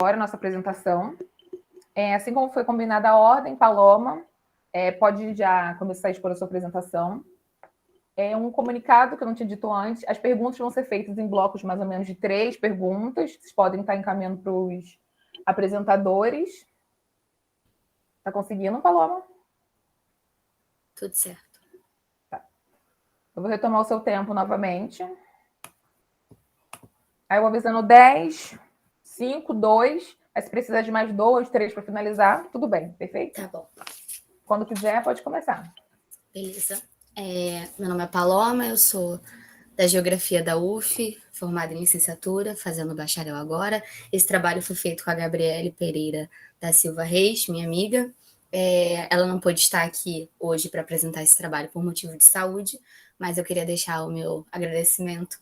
agora a nossa apresentação. Assim como foi combinada a ordem, Paloma, pode já começar a expor a sua apresentação. Um comunicado que eu não tinha dito antes, as perguntas vão ser feitas em blocos mais ou menos de 3 perguntas, vocês podem estar encaminhando para os apresentadores. Está conseguindo, Paloma? Tudo certo. Tá. Eu vou retomar o seu tempo novamente. Aí eu vou avisando 10, 5, 2. Aí se precisar de mais 2, 3 para finalizar, tudo bem, perfeito? Tá bom. Quando quiser, pode começar. Beleza. Meu nome é Paloma, eu sou da Geografia da UF, formada em licenciatura, fazendo bacharel agora. Esse trabalho foi feito com a Gabriele Pereira da Silva Reis, minha amiga. Ela não pôde estar aqui hoje para apresentar esse trabalho por motivo de saúde, mas eu queria deixar o meu agradecimento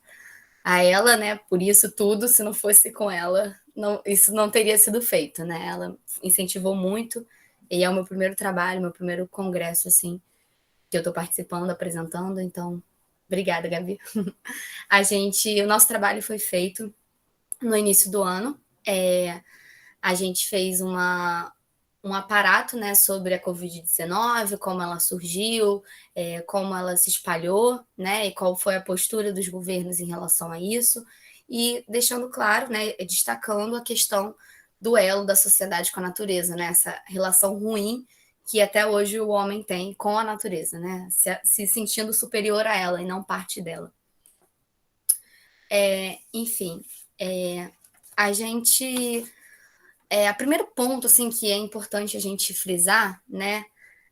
a ela, né, por isso tudo. Se não fosse com ela, isso não teria sido feito, né? Ela incentivou muito, e é o meu primeiro trabalho, meu primeiro congresso, assim, que eu estou participando, apresentando, então, obrigada, Gabi. O nosso trabalho foi feito no início do ano. A gente fez um aparato, né, sobre a Covid-19, como ela surgiu, como ela se espalhou, né, e qual foi a postura dos governos em relação a isso, e deixando claro, né, destacando a questão do elo da sociedade com a natureza, né, essa relação ruim que até hoje o homem tem com a natureza, né, se sentindo superior a ela e não parte dela. Enfim, a gente... O primeiro ponto, assim, que é importante a gente frisar, né,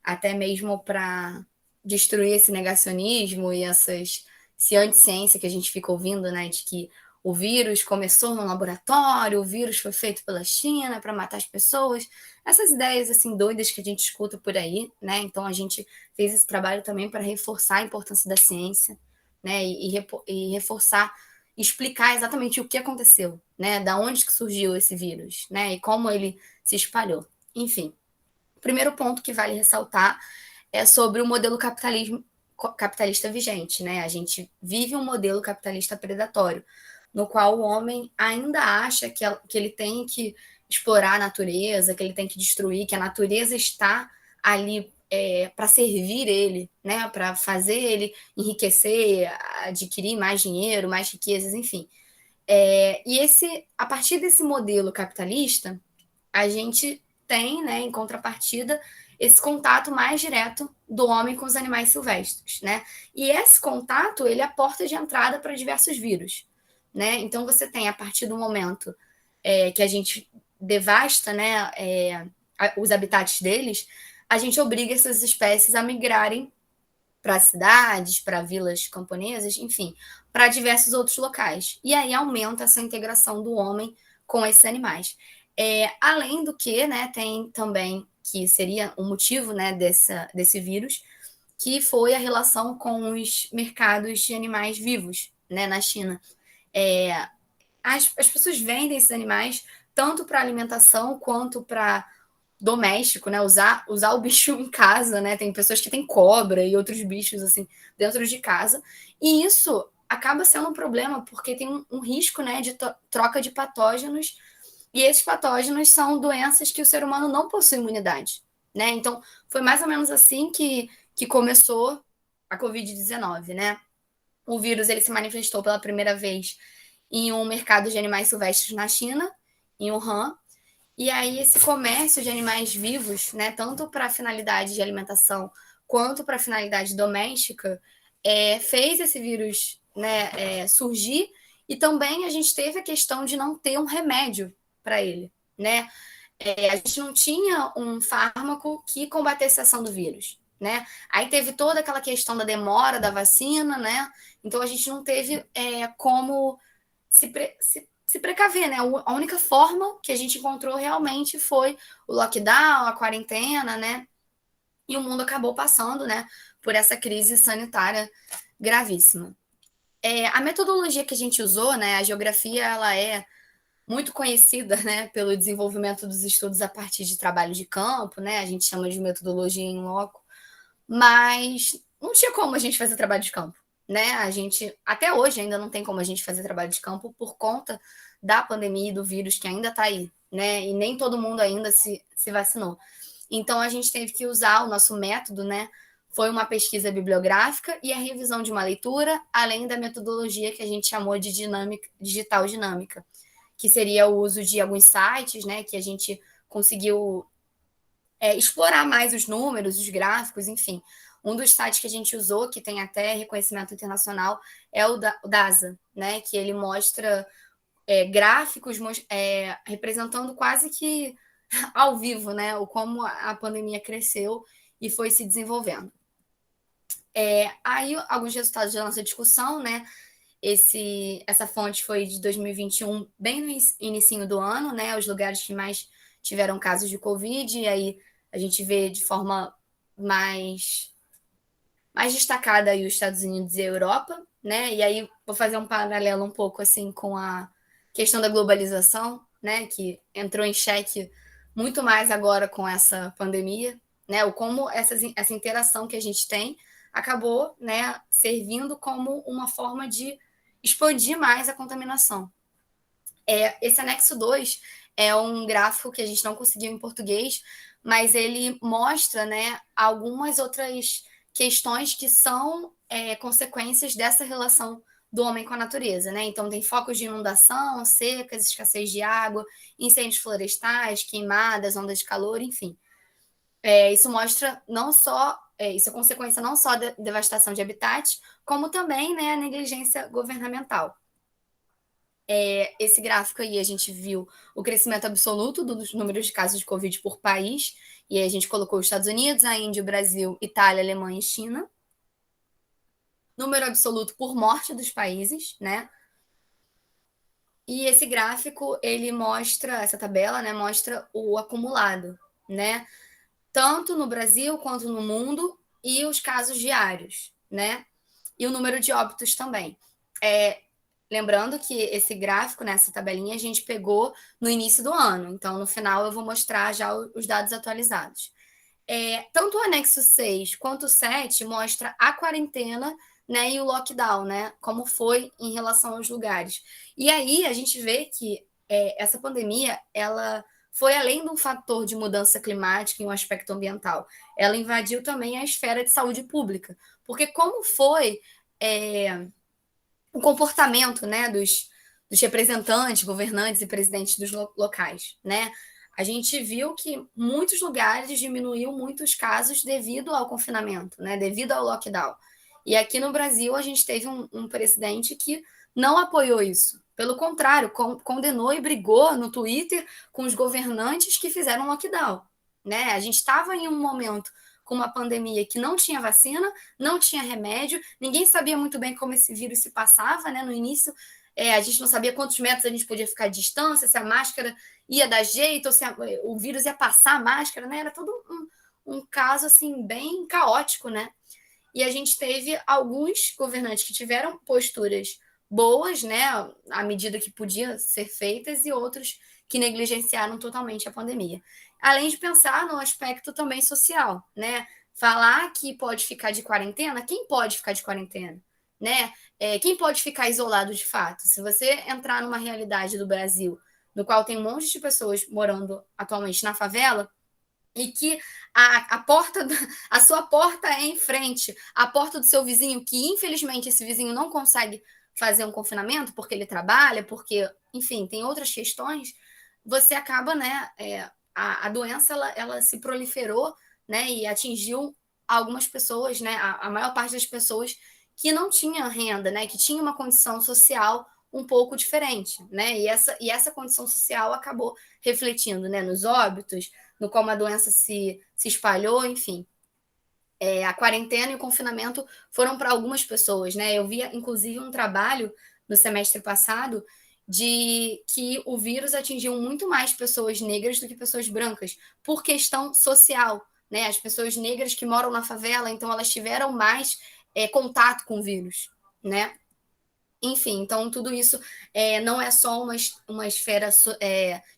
até mesmo para destruir esse negacionismo e esse anti-ciência que a gente fica ouvindo, né, de que o vírus começou no laboratório, o vírus foi feito pela China para matar as pessoas, essas ideias, assim, doidas que a gente escuta por aí, né, então a gente fez esse trabalho também para reforçar a importância da ciência, né, e reforçar, explicar exatamente o que aconteceu, né, da onde que surgiu esse vírus, né, e como ele se espalhou. Enfim, o primeiro ponto que vale ressaltar é sobre o modelo capitalista vigente, né? A gente vive um modelo capitalista predatório, no qual o homem ainda acha que ele tem que explorar a natureza, que ele tem que destruir, que a natureza está ali para servir ele, né? Para fazer ele enriquecer, adquirir mais dinheiro, mais riquezas, enfim. A partir desse modelo capitalista, a gente tem, né, em contrapartida, esse contato mais direto do homem com os animais silvestres, né? E esse contato, ele é a porta de entrada para diversos vírus, né? Então você tem, a partir do momento que a gente devasta, né, os habitats deles, a gente obriga essas espécies a migrarem para cidades, para vilas camponesas, enfim, para diversos outros locais. E aí aumenta essa integração do homem com esses animais. Além do que, né, tem também, que seria o motivo, né, desse vírus, que foi a relação com os mercados de animais vivos, né, na China. As pessoas vendem esses animais tanto para alimentação quanto para doméstico, né? Usar o bicho em casa, né? Tem pessoas que têm cobra e outros bichos assim dentro de casa. E isso acaba sendo um problema, porque tem um risco, né, de troca de patógenos, e esses patógenos são doenças que o ser humano não possui imunidade, né? Então, foi mais ou menos assim que começou a Covid-19, né? O vírus, ele se manifestou pela primeira vez em um mercado de animais silvestres na China, em Wuhan. E aí esse comércio de animais vivos, né, tanto para finalidade de alimentação quanto para finalidade doméstica, fez esse vírus, né, surgir. E também a gente teve a questão de não ter um remédio para ele, né? A gente não tinha um fármaco que combatesse a ação do vírus, né? Aí teve toda aquela questão da demora da vacina, né? Então a gente não teve como se precaver, né? A única forma que a gente encontrou realmente foi o lockdown, a quarentena, né? E o mundo acabou passando, né, por essa crise sanitária gravíssima. A metodologia que a gente usou, né, a geografia, ela é muito conhecida, né, pelo desenvolvimento dos estudos a partir de trabalho de campo, né? A gente chama de metodologia em loco, mas não tinha como a gente fazer trabalho de campo, né? A gente, até hoje, ainda não tem como a gente fazer trabalho de campo por conta da pandemia e do vírus que ainda está aí, né? E nem todo mundo ainda se vacinou. Então, a gente teve que usar o nosso método, né? Foi uma pesquisa bibliográfica e a revisão de uma leitura, além da metodologia que a gente chamou de digital dinâmica, que seria o uso de alguns sites, né? Que a gente conseguiu explorar mais os números, os gráficos, enfim. Um dos sites que a gente usou, que tem até reconhecimento internacional, é o DASA, né? Que ele mostra gráficos representando quase que ao vivo, né? O como a pandemia cresceu e foi se desenvolvendo. Aí, alguns resultados da nossa discussão, né? Essa fonte foi de 2021, bem no inicinho do ano, né? Os lugares que mais tiveram casos de Covid, e aí a gente vê de forma mais destacada aí os Estados Unidos e a Europa, né? E aí vou fazer um paralelo um pouco assim com a questão da globalização, né? Que entrou em xeque muito mais agora com essa pandemia, né? O como essa interação que a gente tem acabou, né, servindo como uma forma de expandir mais a contaminação. Esse anexo 2 é um gráfico que a gente não conseguiu em português, mas ele mostra, né, algumas outras questões que são consequências dessa relação do homem com a natureza, né? Então tem focos de inundação, secas, escassez de água, incêndios florestais, queimadas, ondas de calor, enfim. Isso mostra não só isso é consequência não só da devastação de habitats, como também, né, a negligência governamental. Esse gráfico aí a gente viu o crescimento absoluto dos números de casos de Covid por país, e aí a gente colocou os Estados Unidos, a Índia, o Brasil, Itália, Alemanha e China. Número absoluto por morte dos países, né? E esse gráfico, ele mostra, essa tabela, né, mostra o acumulado, né? Tanto no Brasil quanto no mundo, e os casos diários, né? E o número de óbitos também. Lembrando que esse gráfico, nessa tabelinha, a gente pegou no início do ano. Então, no final, eu vou mostrar já os dados atualizados. Tanto o anexo 6 quanto o 7 mostra a quarentena, né, e o lockdown, né? Como foi em relação aos lugares. E aí a gente vê que essa pandemia, ela foi além de um fator de mudança climática e um aspecto ambiental. Ela invadiu também a esfera de saúde pública. Porque como foi o comportamento, né, dos representantes, governantes e presidentes dos locais, né? A gente viu que muitos lugares diminuíram muitos casos devido ao confinamento, né, devido ao lockdown. E aqui no Brasil a gente teve um presidente que não apoiou isso. Pelo contrário, condenou e brigou no Twitter com os governantes que fizeram lockdown, né? A gente estava em um momento com uma pandemia que não tinha vacina, não tinha remédio, ninguém sabia muito bem como esse vírus se passava, né? No início, a gente não sabia quantos metros a gente podia ficar de distância, se a máscara ia dar jeito, ou se o vírus ia passar a máscara, né? Era todo um caso, assim, bem caótico, né? E a gente teve alguns governantes que tiveram posturas boas, né? À medida que podia ser feitas, e outros que negligenciaram totalmente a pandemia. Além de pensar no aspecto também social, né? Falar que pode ficar de quarentena, quem pode ficar de quarentena, né? Quem pode ficar isolado de fato? Se você entrar numa realidade do Brasil, no qual tem um monte de pessoas morando atualmente na favela, e que a sua porta é em frente à porta do seu vizinho, que infelizmente esse vizinho não consegue fazer um confinamento porque ele trabalha, porque, enfim, tem outras questões, você acaba, né, a doença ela se proliferou, né, e atingiu algumas pessoas, né, a maior parte das pessoas que não tinha renda, né, que tinha uma condição social um pouco diferente, né, e essa condição social acabou refletindo, né, nos óbitos, no como a doença se espalhou, enfim. A quarentena e o confinamento foram para algumas pessoas, né? Eu vi, inclusive, um trabalho no semestre passado de que o vírus atingiu muito mais pessoas negras do que pessoas brancas, por questão social, né? As pessoas negras que moram na favela, então elas tiveram mais contato com o vírus, né? Enfim, então tudo isso não é só uma esfera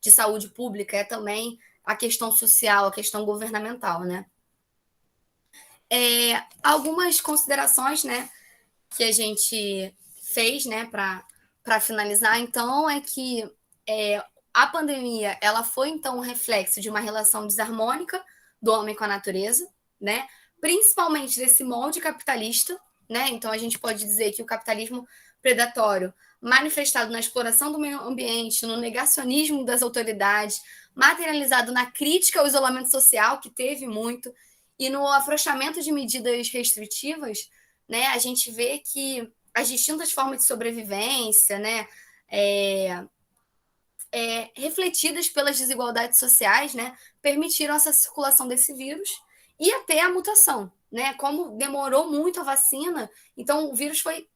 de saúde pública, é também a questão social, a questão governamental, né? Algumas considerações, né, que a gente fez, né, para finalizar, então, é que a pandemia, ela foi, então, um reflexo de uma relação desarmônica do homem com a natureza, né? Principalmente desse molde capitalista, né? Então, a gente pode dizer que o capitalismo predatório, manifestado na exploração do meio ambiente, no negacionismo das autoridades, materializado na crítica ao isolamento social, que teve muito, e no afrouxamento de medidas restritivas, né? A gente vê que as distintas formas de sobrevivência, né? Refletidas pelas desigualdades sociais, né, permitiram essa circulação desse vírus e até a mutação, né? Como demorou muito a vacina, então o vírus foi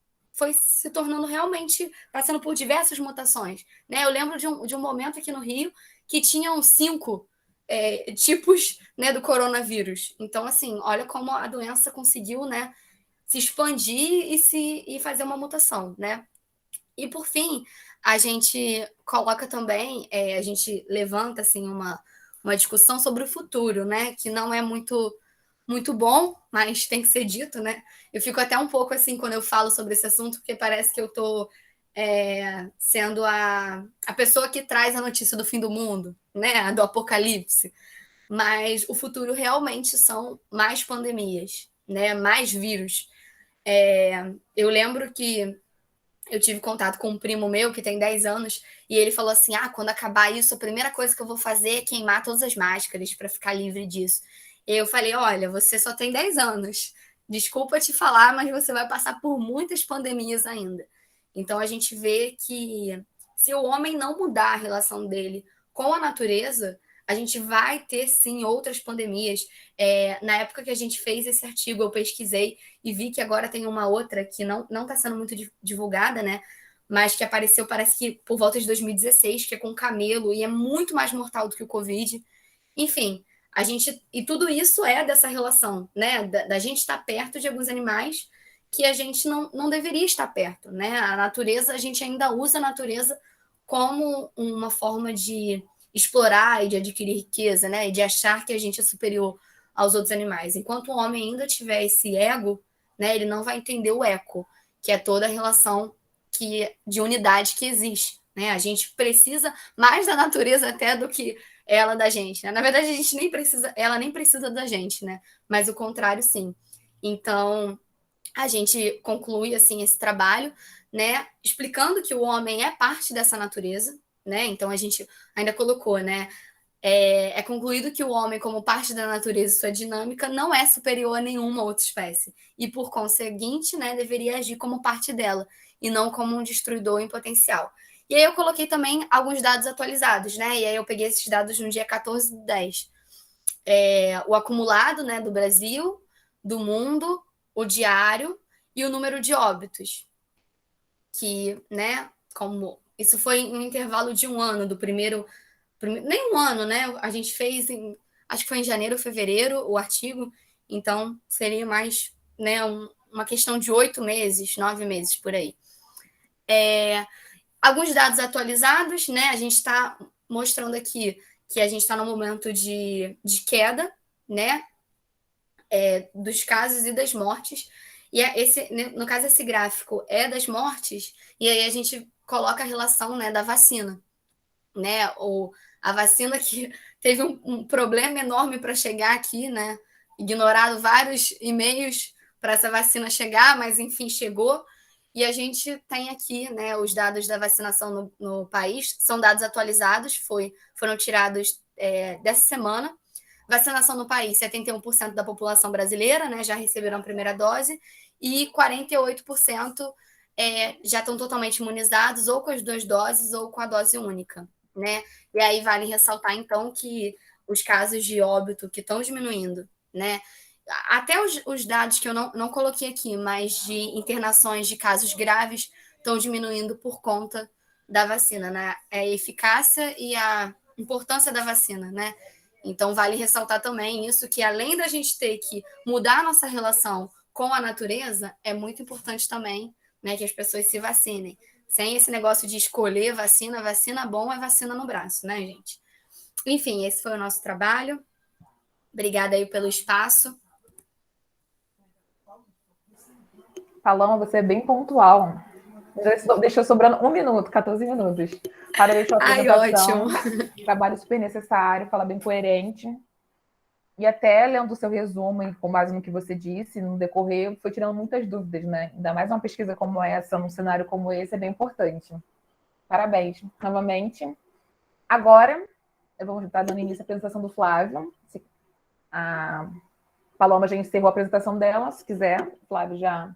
se tornando realmente, passando por diversas mutações, né? Eu lembro de um momento aqui no Rio que tinham 5 tipos, né, do coronavírus. Então, assim, olha como a doença conseguiu, né, se expandir e fazer uma mutação, né? E, por fim, a gente coloca também, a gente levanta assim, uma discussão sobre o futuro, né? Que não é muito bom, mas tem que ser dito, né? Eu fico até um pouco assim quando eu falo sobre esse assunto, porque parece que eu estou sendo a pessoa que traz a notícia do fim do mundo, né? Do apocalipse. Mas o futuro realmente são mais pandemias, né? Mais vírus. Eu lembro que eu tive contato com um primo meu que tem 10 anos e ele falou assim: quando acabar isso, a primeira coisa que eu vou fazer é queimar todas as máscaras para ficar livre disso. E eu falei: olha, você só tem 10 anos. Desculpa te falar, mas você vai passar por muitas pandemias ainda. Então a gente vê que se o homem não mudar a relação dele com a natureza, a gente vai ter sim outras pandemias. Na época que a gente fez esse artigo, eu pesquisei e vi que agora tem uma outra que não está sendo muito divulgada, né? Mas que apareceu, parece que por volta de 2016, que é com camelo e é muito mais mortal do que o Covid. Enfim, e tudo isso é dessa relação, né? Da gente estar perto de alguns animais que a gente não deveria estar perto, né? A natureza, a gente ainda usa a natureza como uma forma de explorar e de adquirir riqueza, né? E de achar que a gente é superior aos outros animais. Enquanto o homem ainda tiver esse ego, né, ele não vai entender o eco, que é toda a relação de unidade que existe. Né? A gente precisa mais da natureza até do que ela da gente. Né? Na verdade, a gente nem precisa, ela nem precisa da gente, né? Mas o contrário, sim. Então, a gente conclui assim esse trabalho, né, explicando que o homem é parte dessa natureza, né? Então a gente ainda colocou, né? É concluído que o homem, como parte da natureza e sua dinâmica, não é superior a nenhuma outra espécie e, por conseguinte, né, deveria agir como parte dela e não como um destruidor em potencial. E aí eu coloquei também alguns dados atualizados, né? E aí eu peguei esses dados no dia 14/10. O acumulado, né, do Brasil, do mundo, o diário e o número de óbitos. Que, né, como isso foi em um intervalo de um ano do primeiro nem um ano, né? A gente fez acho que foi em janeiro, fevereiro, o artigo, então seria mais, né, uma questão de 8 meses, 9 meses por aí. Alguns dados atualizados, né? A gente está mostrando aqui que a gente está no momento de queda, né? Dos casos e das mortes. E no caso, esse gráfico é das mortes, e aí a gente coloca a relação, né, da vacina, né? A vacina que teve um problema enorme para chegar aqui, né? Ignorado vários e-mails para essa vacina chegar, mas enfim, chegou. E a gente tem aqui, né, os dados da vacinação no país, são dados atualizados, foram tirados dessa semana. Vacinação no país, 71% da população brasileira, né, já receberam a primeira dose, e 48% já estão totalmente imunizados, ou com as 2 doses, ou com a dose única. Né? E aí vale ressaltar, então, que os casos de óbito que estão diminuindo, né? Até os dados que eu não coloquei aqui, mas de internações de casos graves estão diminuindo por conta da vacina, né? A eficácia e a importância da vacina, né? Então, vale ressaltar também isso, que além da gente ter que mudar a nossa relação com a natureza, é muito importante também, né, que as pessoas se vacinem. Sem esse negócio de escolher vacina bom é vacina no braço, né, gente? Enfim, esse foi o nosso trabalho. Obrigada aí pelo espaço. Paloma, você é bem pontual. Deixou sobrando 1 minuto, 14 minutos. Parabéns pela Ai, apresentação. ótimo. Trabalho super necessário, fala bem coerente. E até lendo o seu resumo, e com base no que você disse, no decorrer, foi tirando muitas dúvidas, né? Ainda mais uma pesquisa como essa, num cenário como esse, é bem importante. Parabéns, novamente. Agora, eu vou estar dando início à apresentação do Flávio. A Paloma já encerrou a apresentação dela. Se quiser, Flávio já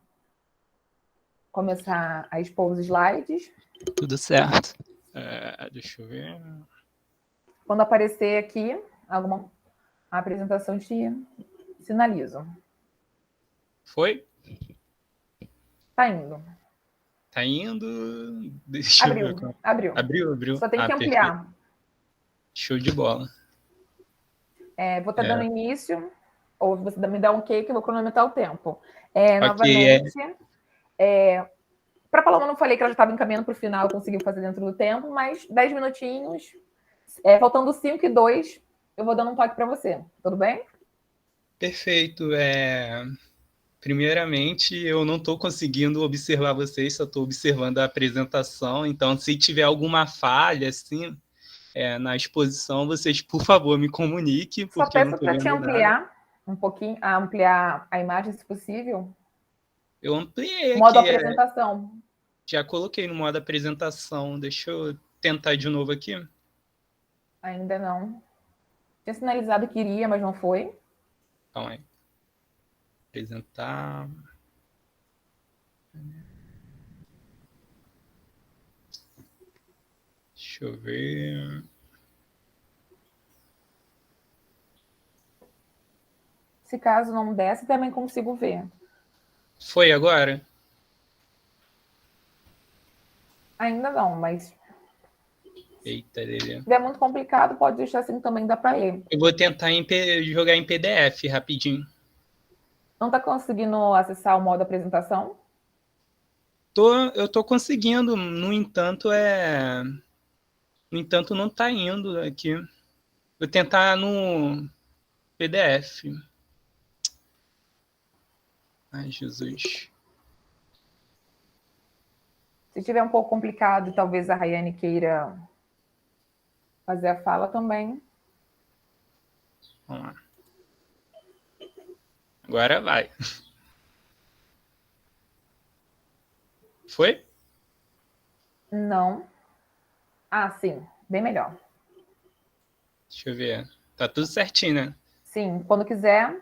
começar a expor os slides. Tudo certo. Deixa eu ver. Quando aparecer aqui alguma apresentação, te sinalizo. Foi? Tá indo. Tá indo. Deixa Abriu, eu ver. abriu. Só tem que ampliar. Perfeito. Show de bola. Vou estar dando início, ou você me dá um ok que eu vou cronometrar o tempo. Ok, novamente, para a Paloma, eu não falei que ela já estava encaminhando para o final, conseguiu fazer dentro do tempo, mas 10 minutinhos, faltando 5 e 2, eu vou dando um toque para você. Tudo bem? Perfeito. Primeiramente, eu não estou conseguindo observar vocês, só estou observando a apresentação. Então, se tiver alguma falha, assim, na exposição, vocês, por favor, me comuniquem, porque Só eu não peço estou para te vendo nada. ampliar um pouquinho, ampliar a imagem, se possível. Eu ampliei aqui. Modo apresentação. Já coloquei no modo apresentação. Deixa eu tentar de novo aqui. Ainda não. Tinha sinalizado que iria, mas não foi. Calma aí. Apresentar. Deixa eu ver. Se caso não desse, também consigo ver. Foi agora? Ainda não, mas Eita, Lelê. se é muito complicado, pode deixar assim também, dá para ler. Eu vou tentar jogar em PDF rapidinho. Não está conseguindo acessar o modo apresentação? Eu tô conseguindo, no entanto, não está indo aqui. Vou tentar no PDF. Ai, Jesus. Se tiver um pouco complicado, talvez a Rayane queira fazer a fala também. Vamos lá. Agora vai. Foi? Não. Ah, sim. Bem melhor. Deixa eu ver. Tá tudo certinho, né? Sim. Quando quiser,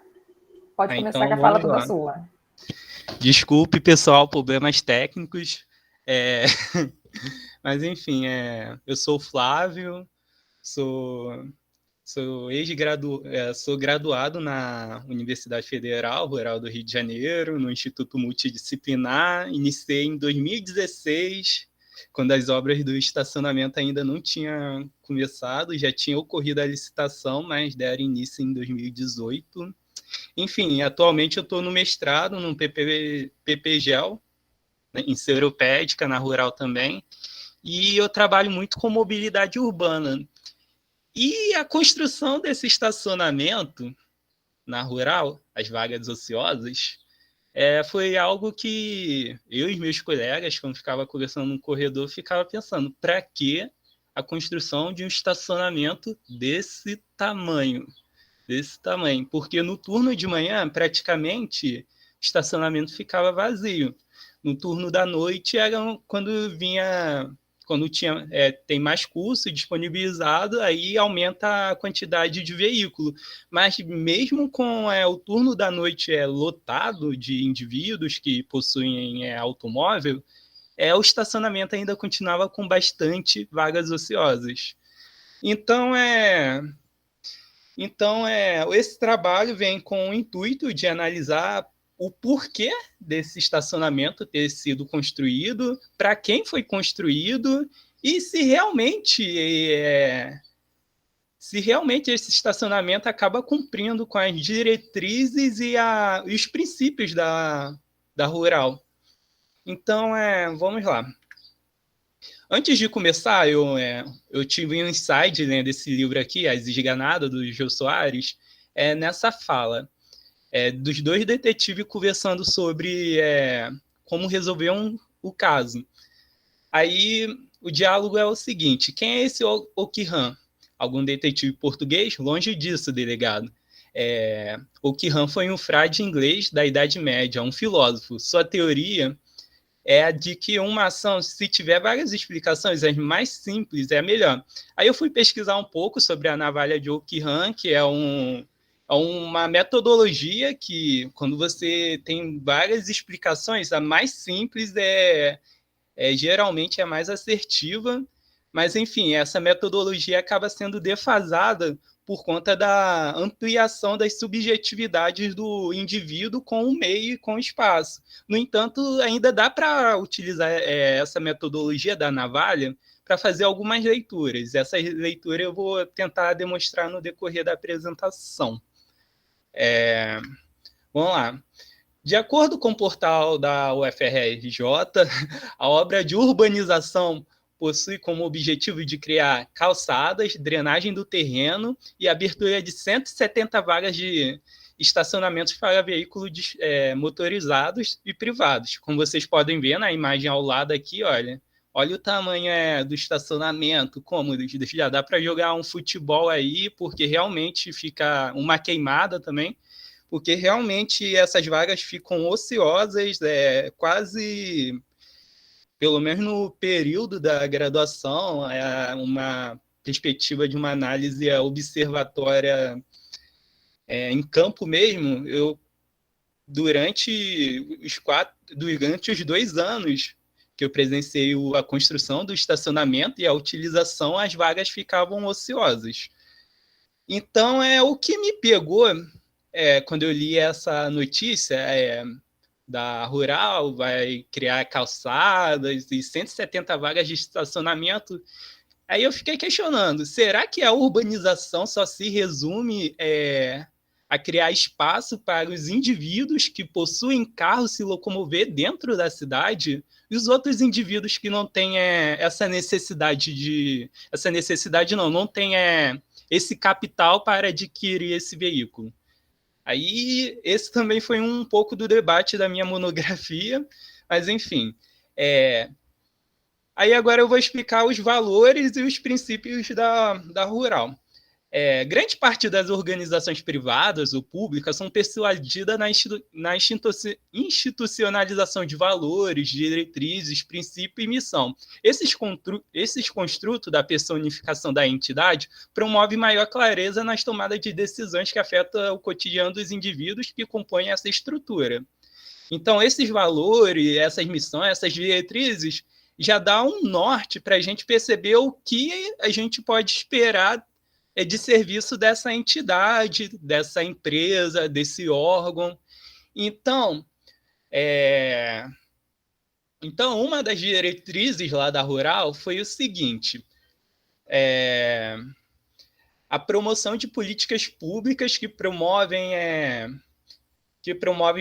pode começar, então que a fala vamos lá. toda sua. Desculpe, pessoal, problemas técnicos. Mas, enfim, eu sou o Flávio, sou sou graduado na Universidade Federal Rural do Rio de Janeiro, no Instituto Multidisciplinar. Iniciei em 2016, quando as obras do estacionamento ainda não tinham começado, já tinha ocorrido a licitação, mas deram início em 2018. Enfim, atualmente eu estou no mestrado, no PPGEL, né, em Seropédica, na Rural também, e eu trabalho muito com mobilidade urbana. E a construção desse estacionamento na Rural, as vagas ociosas, foi algo que eu e meus colegas, quando ficava conversando no corredor, ficava pensando, para que a construção de um estacionamento desse tamanho? Porque no turno de manhã, praticamente, o estacionamento ficava vazio. No turno da noite era quando tem mais curso disponibilizado, aí aumenta a quantidade de veículo. Mas mesmo com o turno da noite lotado de indivíduos que possuem automóvel, o estacionamento ainda continuava com bastante vagas ociosas. Então, esse trabalho vem com o intuito de analisar o porquê desse estacionamento ter sido construído, para quem foi construído e se realmente esse estacionamento acaba cumprindo com as diretrizes e os princípios da Rural. Então, vamos lá. Antes de começar, eu tive um insight, né, desse livro aqui, As Esganadas, do Jô Soares, nessa fala dos dois detetives conversando sobre como resolver o caso. Aí o diálogo é o seguinte: quem é esse Okihan? Algum detetive português? Longe disso, delegado. Okihan foi um frade inglês da Idade Média, um filósofo. Sua teoria é a de que uma ação, se tiver várias explicações, as mais simples é a melhor. Aí eu fui pesquisar um pouco sobre a navalha de Okihan, que é uma metodologia que, quando você tem várias explicações, a mais simples geralmente é mais assertiva, mas, enfim, essa metodologia acaba sendo defasada por conta da ampliação das subjetividades do indivíduo com o meio e com o espaço. No entanto, ainda dá para utilizar essa metodologia da navalha para fazer algumas leituras. Essa leitura eu vou tentar demonstrar no decorrer da apresentação. Vamos lá. De acordo com o portal da UFRJ, a obra de urbanização possui como objetivo de criar calçadas, drenagem do terreno e abertura de 170 vagas de estacionamentos para veículos motorizados e privados. Como vocês podem ver na imagem ao lado aqui, olha o tamanho do estacionamento, cômodo, já dá para jogar um futebol aí, porque realmente fica uma queimada também, porque realmente essas vagas ficam ociosas, quase, pelo menos no período da graduação, uma perspectiva de uma análise observatória em campo mesmo. Durante os 2 anos que eu presenciei a construção do estacionamento e a utilização, as vagas ficavam ociosas. Então, o que me pegou quando eu li essa notícia da Rural, vai criar calçadas e 170 vagas de estacionamento, aí eu fiquei questionando, será que a urbanização só se resume a criar espaço para os indivíduos que possuem carro se locomover dentro da cidade e os outros indivíduos que não têm essa necessidade não têm esse capital para adquirir esse veículo? Aí, esse também foi um pouco do debate da minha monografia, mas, enfim. Aí, agora eu vou explicar os valores e os princípios da Rural. Grande parte das organizações privadas ou públicas são persuadidas na institucionalização de valores, diretrizes, princípio e missão. Esses construtos da personificação da entidade promovem maior clareza nas tomadas de decisões que afetam o cotidiano dos indivíduos que compõem essa estrutura. Então, esses valores, essas missões, essas diretrizes já dá um norte para a gente perceber o que a gente pode esperar de serviço dessa entidade, dessa empresa, desse órgão. Então, uma das diretrizes lá da Rural foi o seguinte: a promoção de políticas públicas que promovem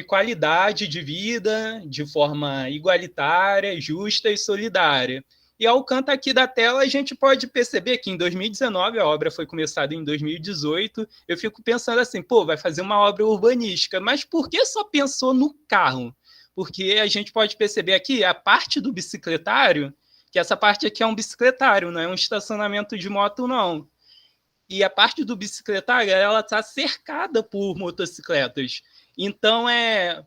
qualidade de vida de forma igualitária, justa e solidária. E ao canto aqui da tela, a gente pode perceber que em 2019, a obra foi começada em 2018, eu fico pensando assim, vai fazer uma obra urbanística, mas por que só pensou no carro? Porque a gente pode perceber aqui a parte do bicicletário, que essa parte aqui é um bicicletário, não é um estacionamento de moto, não. E a parte do bicicletário, ela está cercada por motocicletas. Então,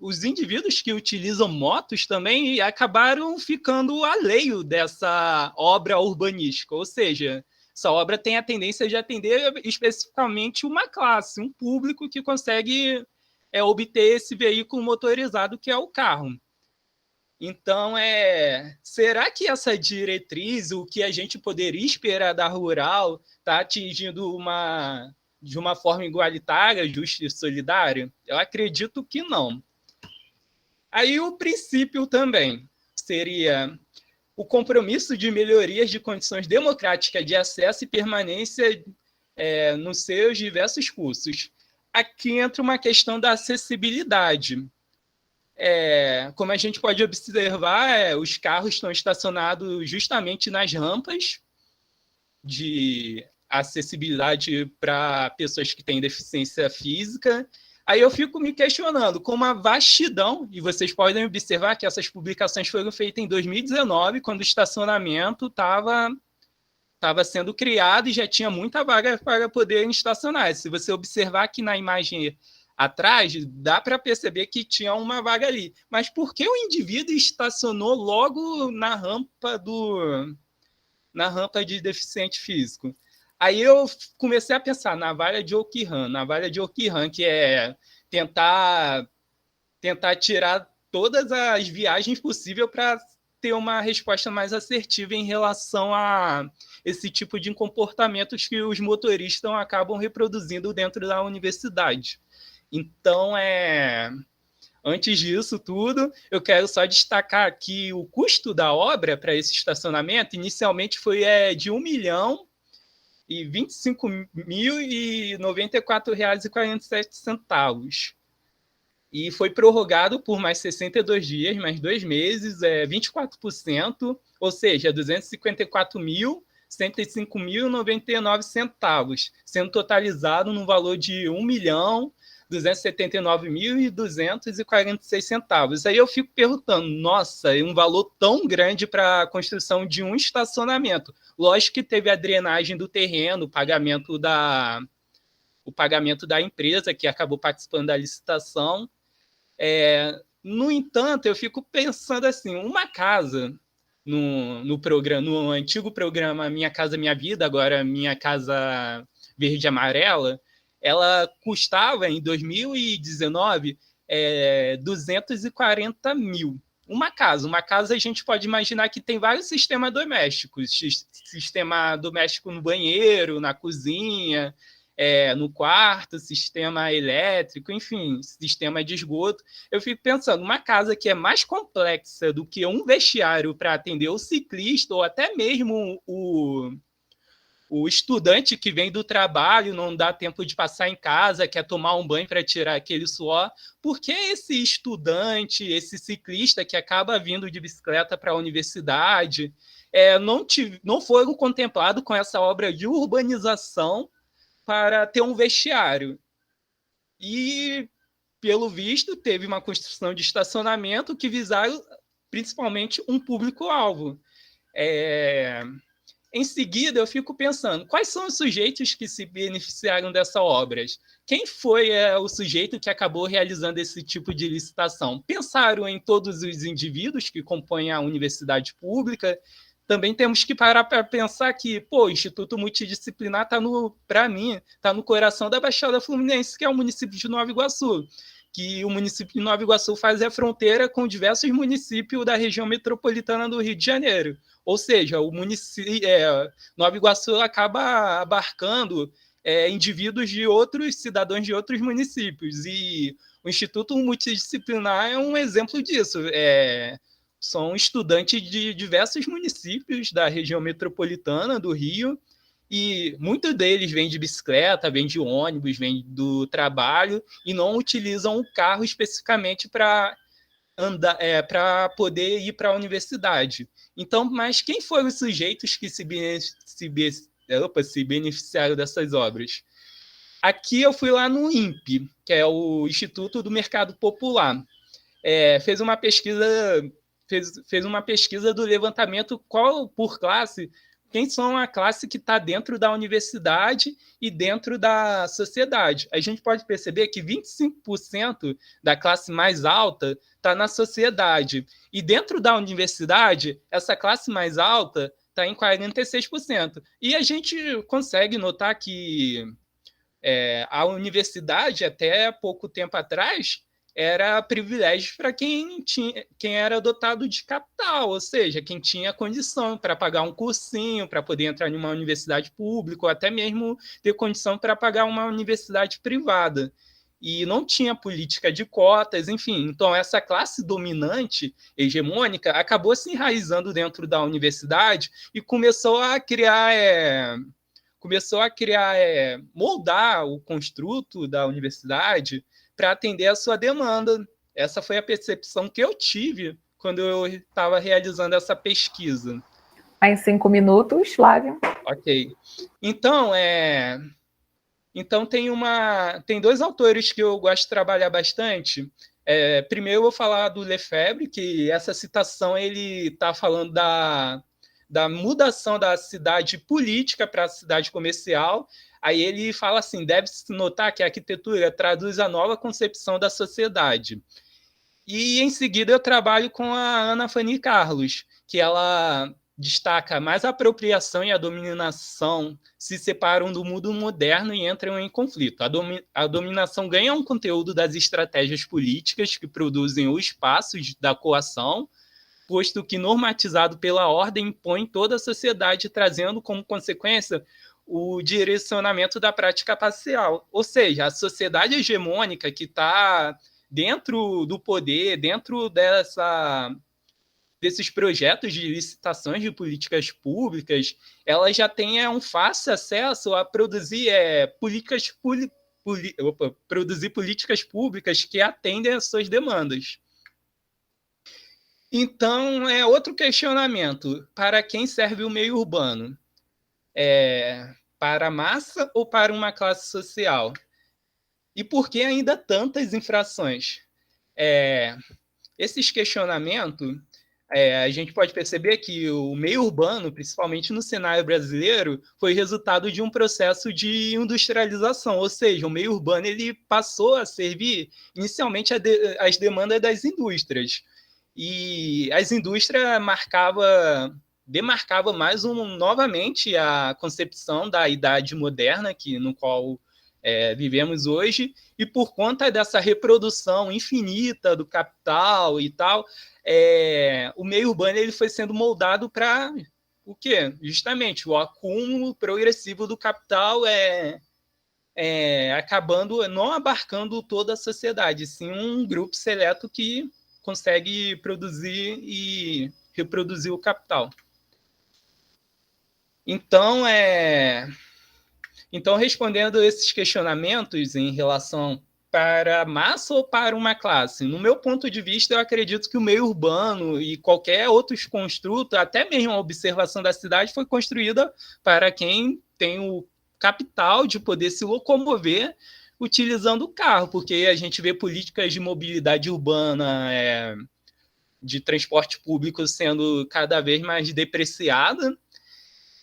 os indivíduos que utilizam motos também acabaram ficando alheio dessa obra urbanística. Ou seja, essa obra tem a tendência de atender especificamente uma classe, um público que consegue obter esse veículo motorizado que é o carro. Então, será que essa diretriz, o que a gente poderia esperar da Rural, está atingindo de uma forma igualitária, justa e solidária? Eu acredito que não. Aí o princípio também seria o compromisso de melhorias de condições democráticas de acesso e permanência nos seus diversos cursos. Aqui entra uma questão da acessibilidade. Como a gente pode observar, os carros estão estacionados justamente nas rampas de acessibilidade para pessoas que têm deficiência física. Aí eu fico me questionando com uma vastidão, e vocês podem observar que essas publicações foram feitas em 2019, quando o estacionamento estava sendo criado e já tinha muita vaga para poder estacionar. Se você observar aqui na imagem atrás, dá para perceber que tinha uma vaga ali. Mas por que o indivíduo estacionou logo na rampa de deficiente físico? Aí eu comecei a pensar na Navalha de Ockham, que é tentar tirar todas as viagens possíveis para ter uma resposta mais assertiva em relação a esse tipo de comportamentos que os motoristas acabam reproduzindo dentro da universidade. Então, antes disso tudo, eu quero só destacar que o custo da obra para esse estacionamento inicialmente foi de R$1.025.094,47. E foi prorrogado por mais 62 dias, mais 2 meses, 24%, ou seja, 254.105.099 centavos, sendo totalizado no valor de R$1.279.246. Aí eu fico perguntando, nossa, é um valor tão grande para a construção de um estacionamento. Lógico que teve a drenagem do terreno, o pagamento da empresa que acabou participando da licitação. No entanto, eu fico pensando assim, uma casa no antigo programa Minha Casa Minha Vida, agora Minha Casa Verde e Amarela, ela custava, em 2019, 240 mil. Uma casa a gente pode imaginar que tem vários sistemas domésticos, sistema doméstico no banheiro, na cozinha, no quarto, sistema elétrico, enfim, sistema de esgoto. Eu fico pensando, uma casa que é mais complexa do que um vestiário para atender o ciclista ou até mesmo o estudante que vem do trabalho, não dá tempo de passar em casa, quer tomar um banho para tirar aquele suor, por que esse estudante, esse ciclista que acaba vindo de bicicleta para a universidade, não foram contemplados com essa obra de urbanização para ter um vestiário? E, pelo visto, teve uma construção de estacionamento que visaram principalmente um público-alvo. Em seguida, eu fico pensando, quais são os sujeitos que se beneficiaram dessas obras? Quem foi o sujeito que acabou realizando esse tipo de licitação? Pensaram em todos os indivíduos que compõem a universidade pública? Também temos que parar para pensar que, o Instituto Multidisciplinar para mim, está no coração da Baixada Fluminense, que é o município de Nova Iguaçu, que o município de Nova Iguaçu faz a fronteira com diversos municípios da região metropolitana do Rio de Janeiro. Ou seja, o município, Nova Iguaçu acaba abarcando indivíduos de outros cidadãos de outros municípios. E o Instituto Multidisciplinar é um exemplo disso. São estudantes de diversos municípios da região metropolitana do Rio, e muitos deles vêm de bicicleta, vêm de ônibus, vêm do trabalho e não utilizam o carro especificamente para poder ir para a universidade. Então, mas quem foram os sujeitos que se beneficiaram dessas obras? Aqui eu fui lá no INPE, que é o Instituto do Mercado Popular. Fez uma pesquisa do levantamento por classe, quem são a classe que está dentro da universidade e dentro da sociedade. A gente pode perceber que 25% da classe mais alta está na sociedade. E dentro da universidade, essa classe mais alta está em 46%. E a gente consegue notar que a universidade, até pouco tempo atrás, era privilégio para quem era dotado de capital, ou seja, quem tinha condição para pagar um cursinho, para poder entrar em uma universidade pública, ou até mesmo ter condição para pagar uma universidade privada. E não tinha política de cotas, enfim. Então, essa classe dominante, hegemônica, acabou se enraizando dentro da universidade e começou a moldar o construto da universidade para atender a sua demanda. Essa foi a percepção que eu tive quando eu estava realizando essa pesquisa. Em 5 minutos, Flávio. Ok. Então, Então, tem dois autores que eu gosto de trabalhar bastante. Primeiro, eu vou falar do Lefebvre, que essa citação ele está falando da mudação da cidade política para a cidade comercial. Aí ele fala assim: deve-se notar que a arquitetura traduz a nova concepção da sociedade. E em seguida eu trabalho com a Ana Fanny Carlos, que ela destaca mais a apropriação e a dominação se separam do mundo moderno e entram em conflito. A dominação ganha um conteúdo das estratégias políticas que produzem os espaços da coação, posto que normatizado pela ordem impõe toda a sociedade, trazendo como consequência o direcionamento da prática parcial. Ou seja, a sociedade hegemônica que está dentro do poder, dentro desses projetos de licitações de políticas públicas, ela já tem um fácil acesso a produzir produzir políticas públicas que atendem às suas demandas. Então, outro questionamento: para quem serve o meio urbano? Para a massa ou para uma classe social? E por que ainda tantas infrações? Esses questionamentos, a gente pode perceber que o meio urbano, principalmente no cenário brasileiro, foi resultado de um processo de industrialização, ou seja, o meio urbano ele passou a servir inicialmente às demandas das indústrias. E as indústrias demarcava novamente a concepção da idade moderna, no qual vivemos hoje, e por conta dessa reprodução infinita do capital e tal, o meio urbano ele foi sendo moldado para o quê? Justamente o acúmulo progressivo do capital, acabando não abarcando toda a sociedade, sim um grupo seleto que consegue produzir e reproduzir o capital. Então, respondendo esses questionamentos em relação para a massa ou para uma classe, no meu ponto de vista, eu acredito que o meio urbano e qualquer outro construto, até mesmo a observação da cidade, foi construída para quem tem o capital de poder se locomover utilizando o carro, porque a gente vê políticas de mobilidade urbana, de transporte público sendo cada vez mais depreciada.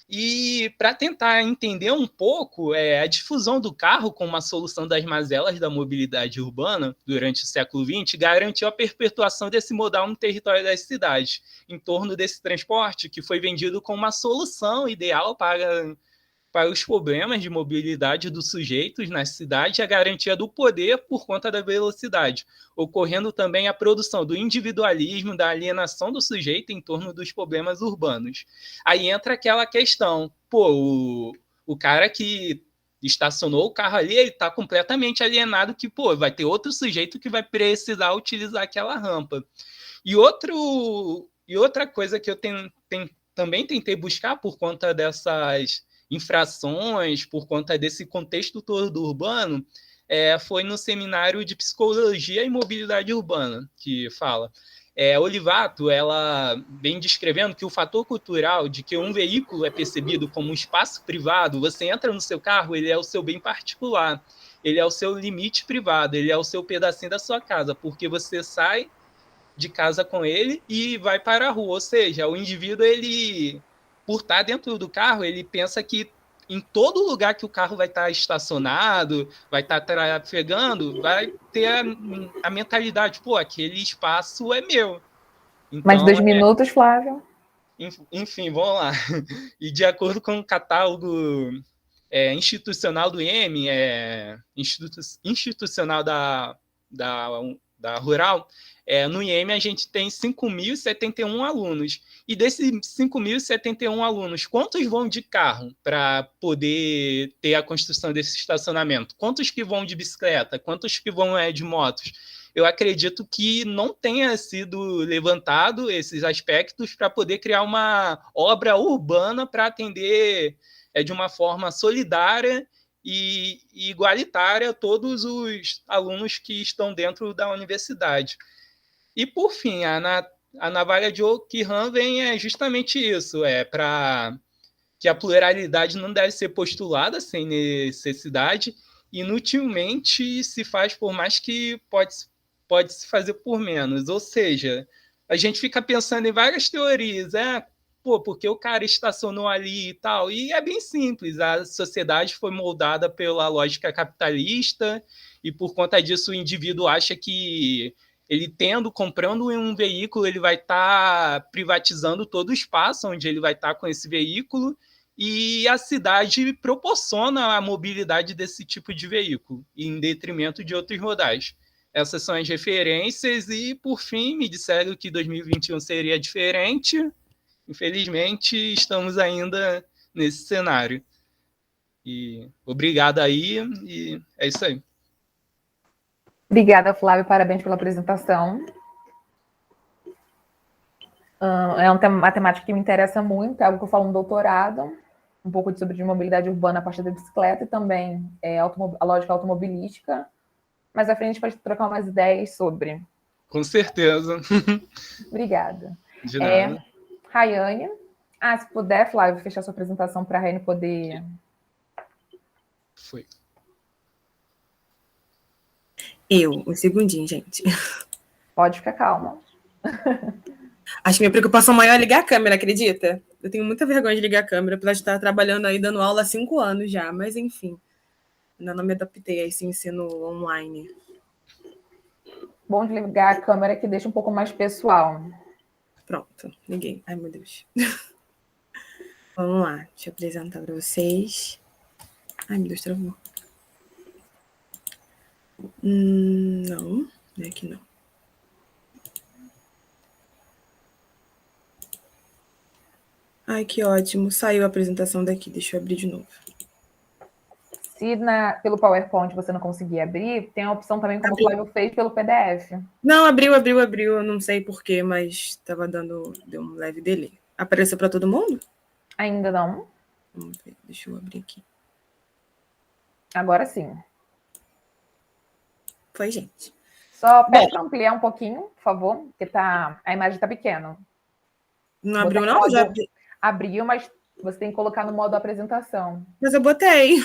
E para tentar entender um pouco a difusão do carro como uma solução das mazelas da mobilidade urbana durante o século XX, garantiu a perpetuação desse modal no território das cidades, em torno desse transporte que foi vendido como uma solução ideal para os problemas de mobilidade dos sujeitos nas cidades e a garantia do poder por conta da velocidade, ocorrendo também a produção do individualismo, da alienação do sujeito em torno dos problemas urbanos. Aí entra aquela questão, o cara que estacionou o carro ali, ele está completamente alienado que, vai ter outro sujeito que vai precisar utilizar aquela rampa. E outra coisa que eu também tentei buscar por conta dessas infrações, por conta desse contexto todo urbano, foi no seminário de Psicologia e Mobilidade Urbana, que fala. Olivato, ela vem descrevendo que o fator cultural de que um veículo é percebido como um espaço privado, você entra no seu carro, ele é o seu bem particular, ele é o seu limite privado, ele é o seu pedacinho da sua casa, porque você sai de casa com ele e vai para a rua, ou seja, o indivíduo, ele, por estar dentro do carro, ele pensa que em todo lugar que o carro vai estar estacionado, vai estar trafegando, vai ter a mentalidade, aquele espaço é meu. Então, mais 2 minutos, Flávio. Enfim, vamos lá. E de acordo com o catálogo institucional do IEM, institucional da Rural, no IEM a gente tem 5.071 alunos. E desses 5.071 alunos, quantos vão de carro para poder ter a construção desse estacionamento? Quantos que vão de bicicleta? Quantos que vão de motos? Eu acredito que não tenha sido levantado esses aspectos para poder criar uma obra urbana para atender de uma forma solidária e igualitária a todos os alunos que estão dentro da universidade. E, por fim, a navalha de Ockham vem justamente isso, para que a pluralidade não deve ser postulada sem necessidade, inutilmente se faz por mais que pode se fazer por menos. Ou seja, a gente fica pensando em várias teorias, porque o cara estacionou ali e tal, e é bem simples, a sociedade foi moldada pela lógica capitalista, e por conta disso o indivíduo acha que ele comprando um veículo, ele vai estar privatizando todo o espaço onde ele vai estar com esse veículo, e a cidade proporciona a mobilidade desse tipo de veículo, em detrimento de outros modais. Essas são as referências, e, por fim, me disseram que 2021 seria diferente. Infelizmente, estamos ainda nesse cenário. E obrigado aí, e é isso aí. Obrigada, Flávio, parabéns pela apresentação. É uma temática que me interessa muito, é algo que eu falo no doutorado, um pouco sobre mobilidade urbana a partir da bicicleta e também a lógica automobilística. Mais à frente a gente pode trocar umas ideias sobre. Com certeza. Obrigada. De nada. Rayane. Se puder, Flávio, fechar sua apresentação para a Rayane poder... Um segundinho, gente. Pode ficar calma. Acho que minha preocupação maior é ligar a câmera, acredita? Eu tenho muita vergonha de ligar a câmera, apesar de estar trabalhando aí, dando aula há 5 anos já, mas enfim. Ainda não me adaptei a esse ensino online. Bom de ligar a câmera que deixa um pouco mais pessoal. Pronto, liguei. Ai, meu Deus. Vamos lá, deixa eu apresentar para vocês. Ai, meu Deus, travou. Não é aqui não. Ai, que ótimo. Saiu a apresentação daqui. Deixa eu abrir de novo. Se pelo PowerPoint você não conseguir abrir, tem a opção também, como o Flávio fez, pelo PDF. Não, abriu. Eu não sei porquê, mas estava deu um leve delay. Apareceu para todo mundo? Ainda não. Vamos ver. Deixa eu abrir aqui. Agora sim. Foi, gente. Só pede para ampliar um pouquinho, por favor, porque a imagem está pequena. Não abriu, não? Já abriu, mas você tem que colocar no modo apresentação. Mas eu botei.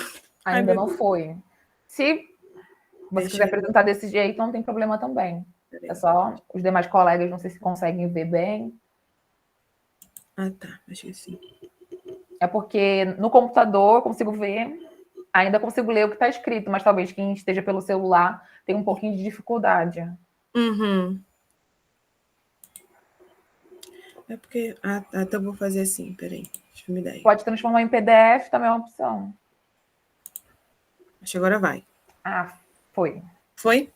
Ainda não foi. Se você quiser apresentar desse jeito, não tem problema também. É só os demais colegas, não sei se conseguem ver bem. Ah, tá. Acho que sim. É porque no computador eu consigo ver, ainda consigo ler o que está escrito, mas talvez quem esteja pelo celular tenha um pouquinho de dificuldade. Uhum. É porque... então eu vou fazer assim, peraí. Deixa eu me dar aí. Pode transformar em PDF, também é uma opção. Acho que agora vai. Foi. Foi?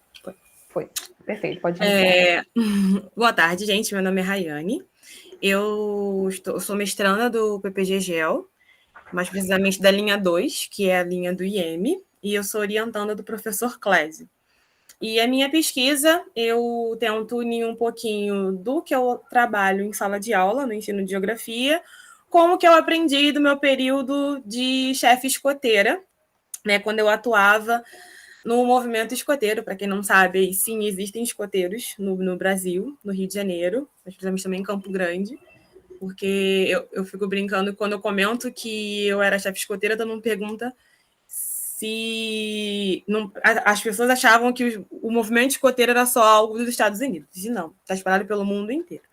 Foi. Perfeito, pode iniciar. Boa tarde, gente. Meu nome é Rayane. Eu sou mestranda do PPG-GEL, mais precisamente da linha 2, que é a linha do IEM, e eu sou orientanda do professor Clésio. E a minha pesquisa, eu tento unir um pouquinho do que eu trabalho em sala de aula, no ensino de geografia, com o que eu aprendi do meu período de chefe escoteira, né, quando eu atuava no movimento escoteiro. Para quem não sabe, sim, existem escoteiros no Brasil, no Rio de Janeiro, mas precisamos também em Campo Grande, porque eu fico brincando quando eu comento que eu era chefe escoteira, todo mundo pergunta se... Não, as pessoas achavam que o movimento escoteiro era só algo dos Estados Unidos, e não, está espalhado pelo mundo inteiro.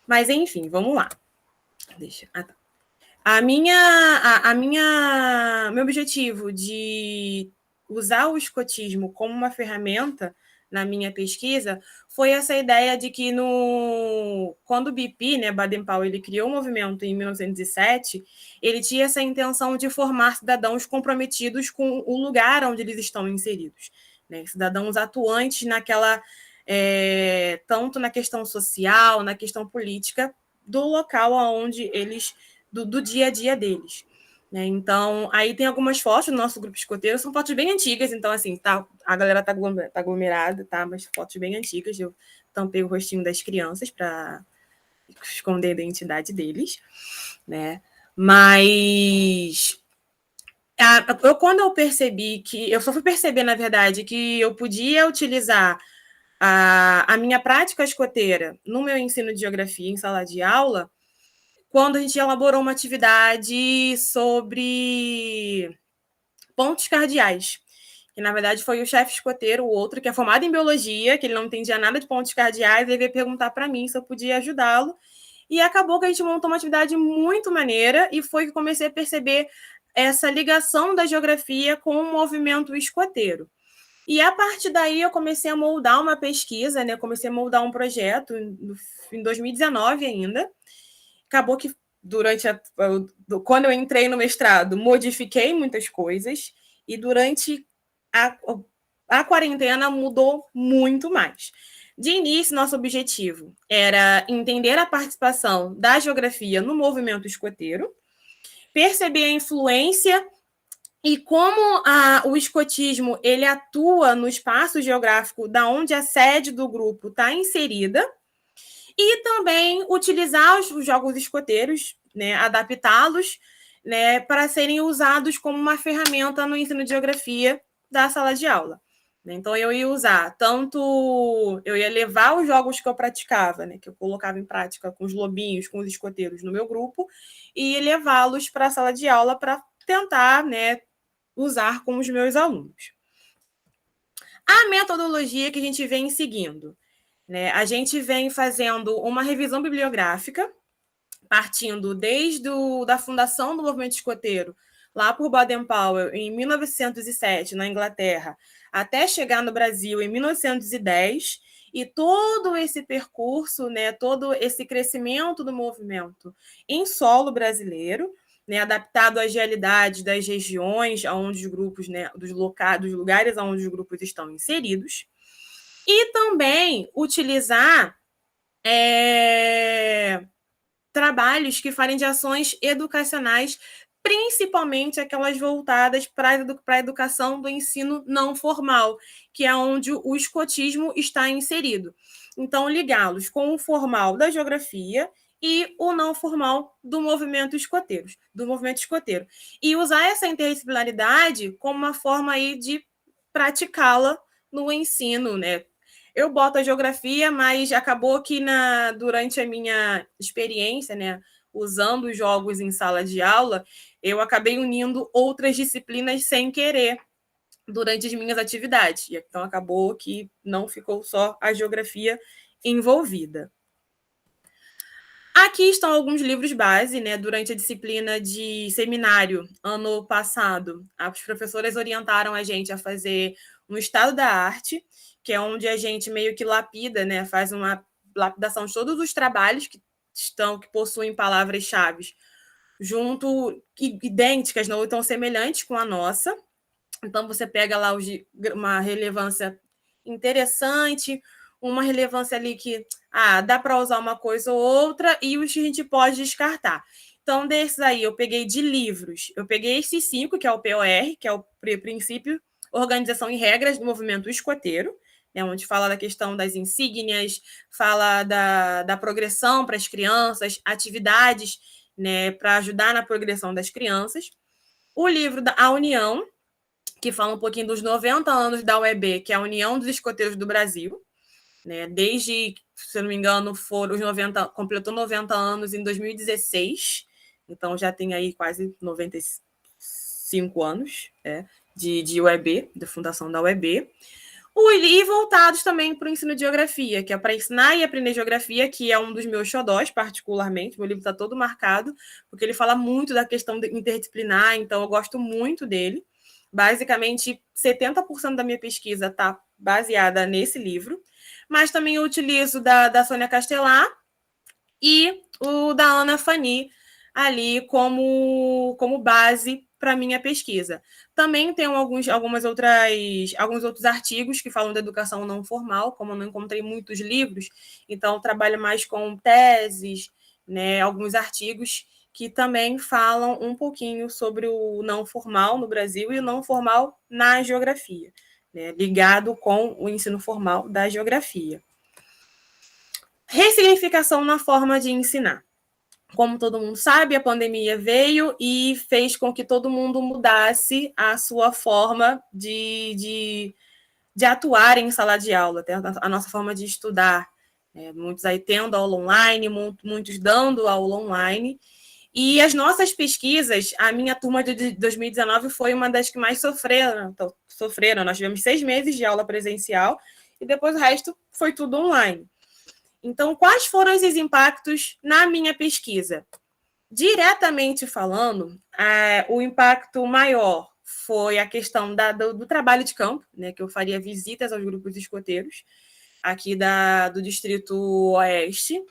Mas, enfim, vamos lá. Tá. Meu objetivo de usar o escotismo como uma ferramenta na minha pesquisa foi essa ideia de que quando o BP, né, Baden-Powell, ele criou o movimento em 1907, ele tinha essa intenção de formar cidadãos comprometidos com o lugar onde eles estão inseridos, né, cidadãos atuantes tanto na questão social, na questão política do local onde eles do dia a dia deles, né? Então, aí tem algumas fotos do nosso grupo escoteiro, são fotos bem antigas, então, assim, a galera tá aglomerada, tá? Mas fotos bem antigas, eu tampei o rostinho das crianças para esconder a identidade deles, né? Mas quando eu percebi eu só fui perceber, na verdade, que eu podia utilizar a minha prática escoteira no meu ensino de geografia em sala de aula, quando a gente elaborou uma atividade sobre pontos cardeais, que na verdade foi o chefe escoteiro, o outro, que é formado em biologia, que ele não entendia nada de pontos cardeais, ele veio perguntar para mim se eu podia ajudá-lo, e acabou que a gente montou uma atividade muito maneira, e foi que comecei a perceber essa ligação da geografia com o movimento escoteiro. E a partir daí eu comecei a moldar uma pesquisa, né? Comecei a moldar um projeto em 2019 ainda. Acabou que quando eu entrei no mestrado, modifiquei muitas coisas, e durante a quarentena mudou muito mais. De início, nosso objetivo era entender a participação da geografia no movimento escoteiro, perceber a influência e como o escotismo ele atua no espaço geográfico da onde a sede do grupo está inserida, e também utilizar os jogos escoteiros, né, adaptá-los, né, para serem usados como uma ferramenta no ensino de geografia da sala de aula. Então, eu ia usar eu ia levar os jogos que eu praticava, né, que eu colocava em prática com os lobinhos, com os escoteiros no meu grupo, e levá-los para a sala de aula para tentar, né, usar com os meus alunos. A metodologia que a gente vem seguindo, né, a gente vem fazendo uma revisão bibliográfica, partindo desde da fundação do movimento escoteiro, lá por Baden-Powell, em 1907, na Inglaterra, até chegar no Brasil em 1910, e todo esse percurso, né, todo esse crescimento do movimento em solo brasileiro, né, adaptado às realidades das regiões onde os grupos, né, dos lugares onde os grupos estão inseridos, e também utilizar trabalhos que falem de ações educacionais, principalmente aquelas voltadas para a educação do ensino não formal, que é onde o escotismo está inserido. Então, ligá-los com o formal da geografia e o não formal do movimento escoteiro. E usar essa interdisciplinaridade como uma forma aí de praticá-la no ensino, né? Eu boto a geografia, mas acabou que durante a minha experiência, né, usando os jogos em sala de aula, eu acabei unindo outras disciplinas sem querer durante as minhas atividades. Então, acabou que não ficou só a geografia envolvida. Aqui estão alguns livros base, né? Durante a disciplina de seminário, ano passado, as professoras orientaram a gente a fazer um estado da arte, que é onde a gente meio que lapida, né? Faz uma lapidação de todos os trabalhos que possuem palavras-chave idênticas, não tão semelhantes com a nossa. Então, você pega lá uma relevância interessante, uma relevância ali que dá para usar uma coisa ou outra, e os que a gente pode descartar. Então, desses aí, eu peguei de livros. Eu peguei esses 5, que é o POR, que é o Princípio, Organização e Regras do Movimento Escoteiro, né, onde fala da questão das insígnias, fala da progressão para as crianças, atividades, né, para ajudar na progressão das crianças. O livro A União, que fala um pouquinho dos 90 anos da UEB, que é a União dos Escoteiros do Brasil, né, desde, se eu não me engano, completou 90 anos em 2016, então já tem aí quase 95 anos de UEB, da fundação da UEB. E voltados também para o ensino de geografia, que é para ensinar e aprender geografia, que é um dos meus xodós, particularmente. Meu livro está todo marcado, porque ele fala muito da questão interdisciplinar, então eu gosto muito dele. Basicamente, 70% da minha pesquisa está baseada nesse livro, mas também eu utilizo da Sônia Castelar e o da Ana Fani ali como base para a minha pesquisa. Também tem alguns outros artigos que falam da educação não formal, como eu não encontrei muitos livros, então eu trabalho mais com teses, né, alguns artigos que também falam um pouquinho sobre o não formal no Brasil e o não formal na geografia, né, ligado com o ensino formal da geografia. Ressignificação na forma de ensinar. Como todo mundo sabe, a pandemia veio e fez com que todo mundo mudasse a sua forma de atuar em sala de aula, a nossa forma de estudar, Muitos aí tendo aula online, muitos dando aula online. E as nossas pesquisas, a minha turma de 2019 foi uma das que mais sofreram. Nós tivemos 6 meses de aula presencial e depois o resto foi tudo online. Então, quais foram esses impactos na minha pesquisa? Diretamente falando, o impacto maior foi a questão do trabalho de campo, né, que eu faria visitas aos grupos escoteiros, aqui do Distrito Oeste,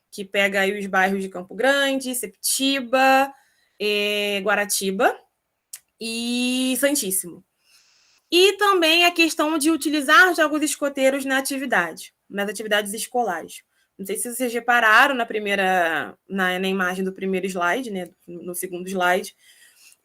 que pega aí os bairros de Campo Grande, Septiba, Guaratiba e Santíssimo. E também a questão de utilizar jogos escoteiros nas atividades escolares. Não sei se vocês repararam na imagem do primeiro slide, né, no segundo slide,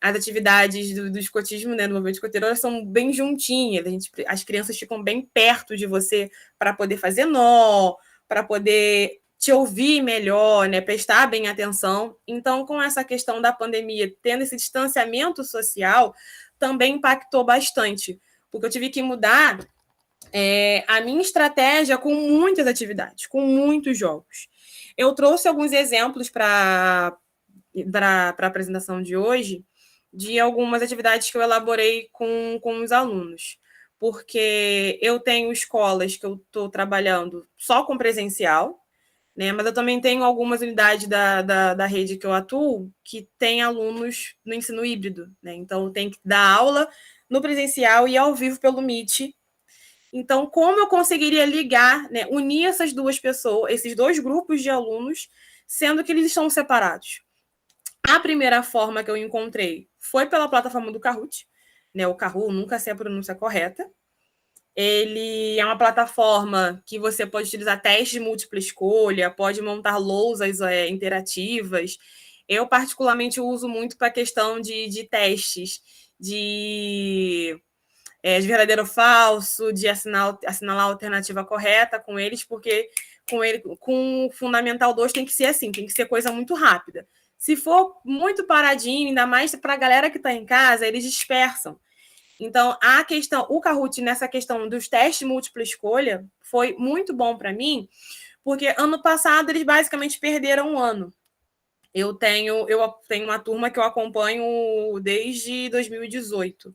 as atividades do escotismo, né, do movimento escoteiro, elas são bem juntinhas. As crianças ficam bem perto de você para poder fazer nó, para poder te ouvir melhor, né, prestar bem atenção. Então, com essa questão da pandemia, tendo esse distanciamento social, também impactou bastante, porque eu tive que mudar a minha estratégia com muitas atividades, com muitos jogos. Eu trouxe alguns exemplos para a apresentação de hoje, de algumas atividades que eu elaborei com os alunos, porque eu tenho escolas que eu estou trabalhando só com presencial, né, mas eu também tenho algumas unidades da rede que eu atuo que tem alunos no ensino híbrido, né? Então, eu tenho que dar aula no presencial e ao vivo pelo Meet. Então, como eu conseguiria ligar, né, unir essas duas pessoas, esses dois grupos de alunos, sendo que eles estão separados? A primeira forma que eu encontrei foi pela plataforma do Kahoot, né? O Kahoot, nunca sei a pronúncia correta. Ele é uma plataforma que você pode utilizar testes de múltipla escolha, pode montar lousas interativas. Eu, particularmente, uso muito para a questão de testes de verdadeiro ou falso, de assinalar a alternativa correta com eles, porque com o Fundamental 2 tem que ser assim, tem que ser coisa muito rápida. Se for muito paradinho, ainda mais para a galera que está em casa, eles dispersam. Então, o Kahoot, nessa questão dos testes múltipla escolha, foi muito bom para mim, porque ano passado eles basicamente perderam um ano. Eu tenho uma turma que eu acompanho desde 2018.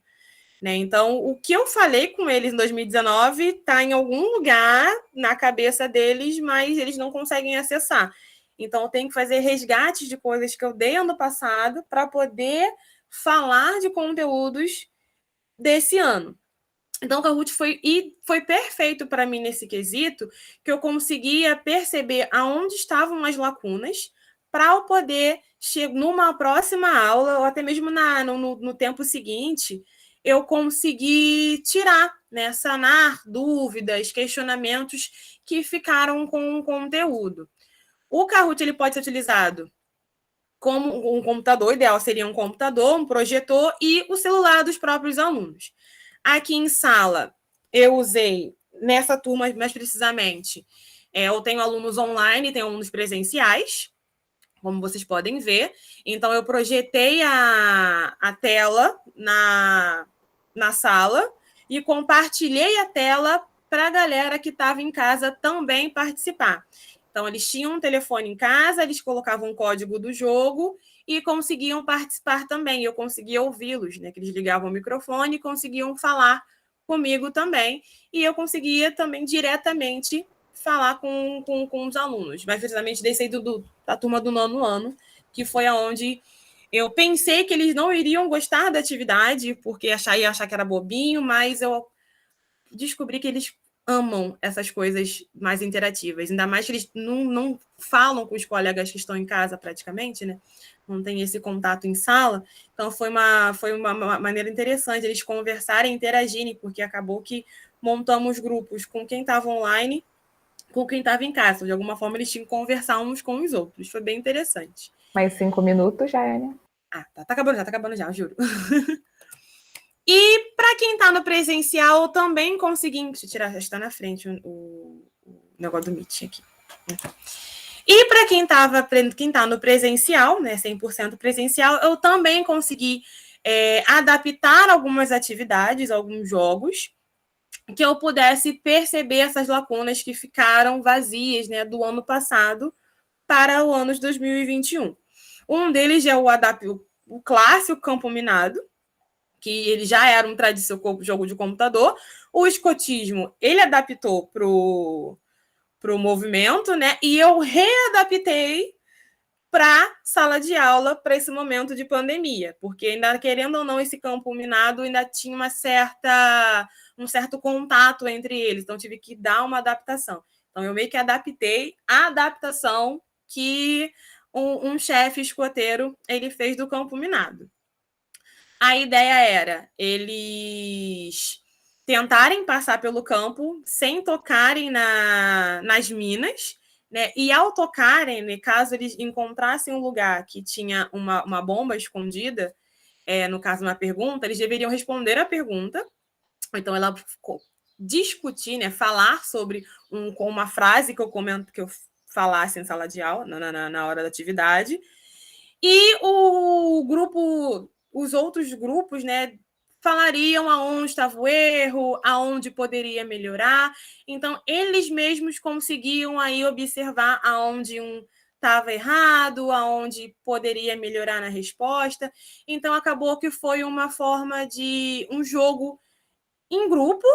Né? Então, o que eu falei com eles em 2019 está em algum lugar na cabeça deles, mas eles não conseguem acessar. Então, eu tenho que fazer resgates de coisas que eu dei ano passado para poder falar de conteúdos desse ano. Então, o Kahoot foi perfeito para mim nesse quesito, que eu conseguia perceber aonde estavam as lacunas para eu poder, numa próxima aula, ou até mesmo no tempo seguinte, eu conseguir tirar, né, sanar dúvidas, questionamentos que ficaram com o conteúdo. O Kahoot ele pode ser utilizado como um computador, ideal seria um computador, um projetor e o celular dos próprios alunos. Aqui em sala, eu usei, nessa turma mais precisamente, eu tenho alunos online, tenho alunos presenciais, como vocês podem ver. Então, eu projetei a tela na sala e compartilhei a tela para a galera que estava em casa também participar. Então, eles tinham um telefone em casa, eles colocavam o código do jogo e conseguiam participar também. Eu conseguia ouvi-los, né? Que eles ligavam o microfone e conseguiam falar comigo também. E eu conseguia também diretamente falar com os alunos. Mais precisamente, desde da turma do 9º ano, que foi aonde eu pensei que eles não iriam gostar da atividade, porque ia achar que era bobinho, mas eu descobri que eles amam essas coisas mais interativas, ainda mais que eles não falam com os colegas que estão em casa praticamente, né? Não tem esse contato em sala, então foi uma maneira interessante eles conversarem e interagirem, porque acabou que montamos grupos com quem estava online, com quem estava em casa, de alguma forma eles tinham que conversar uns com os outros, foi bem interessante. Mais 5 minutos, Jaiane. Tá acabando já, juro. E para quem está no presencial, também consegui... Deixa eu tirar, está na frente o negócio do Meet aqui. E para quem está no presencial, né, 100% presencial, eu também consegui adaptar algumas atividades, alguns jogos, que eu pudesse perceber essas lacunas que ficaram vazias, né, do ano passado para o ano de 2021. Um deles é o clássico Campo Minado, que ele já era um tradicional jogo de computador. O escotismo, ele adaptou para o movimento, né? E eu readaptei para sala de aula para esse momento de pandemia, porque ainda querendo ou não esse campo minado ainda tinha um certo contato entre eles, então tive que dar uma adaptação. Então eu meio que adaptei a adaptação que um chefe escoteiro ele fez do campo minado. A ideia era eles tentarem passar pelo campo sem tocarem nas minas, né? E ao tocarem, né, caso eles encontrassem um lugar que tinha uma bomba escondida, no caso uma pergunta, eles deveriam responder a pergunta. Então ela discutir, né, falar sobre uma frase que eu comento que eu falasse em sala de aula na hora da atividade. E os outros grupos, né, falariam aonde estava o erro, aonde poderia melhorar. Então, eles mesmos conseguiam aí observar aonde estava errado, aonde poderia melhorar na resposta. Então, acabou que foi uma forma de um jogo em grupo,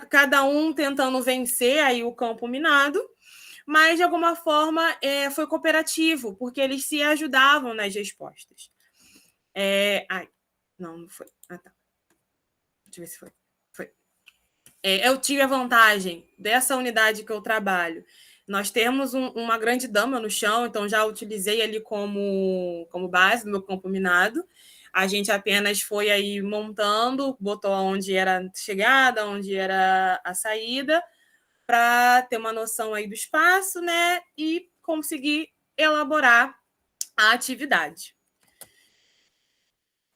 cada um tentando vencer aí o campo minado, mas de alguma forma foi cooperativo, porque eles se ajudavam nas respostas. Não foi. Ah, tá. Deixa eu ver se foi. Eu tive a vantagem dessa unidade que eu trabalho. Nós temos uma grande dama no chão, então já utilizei ali como base no meu campo minado. A gente apenas foi aí montando, botou onde era a chegada, onde era a saída, para ter uma noção aí do espaço, né? E conseguir elaborar a atividade.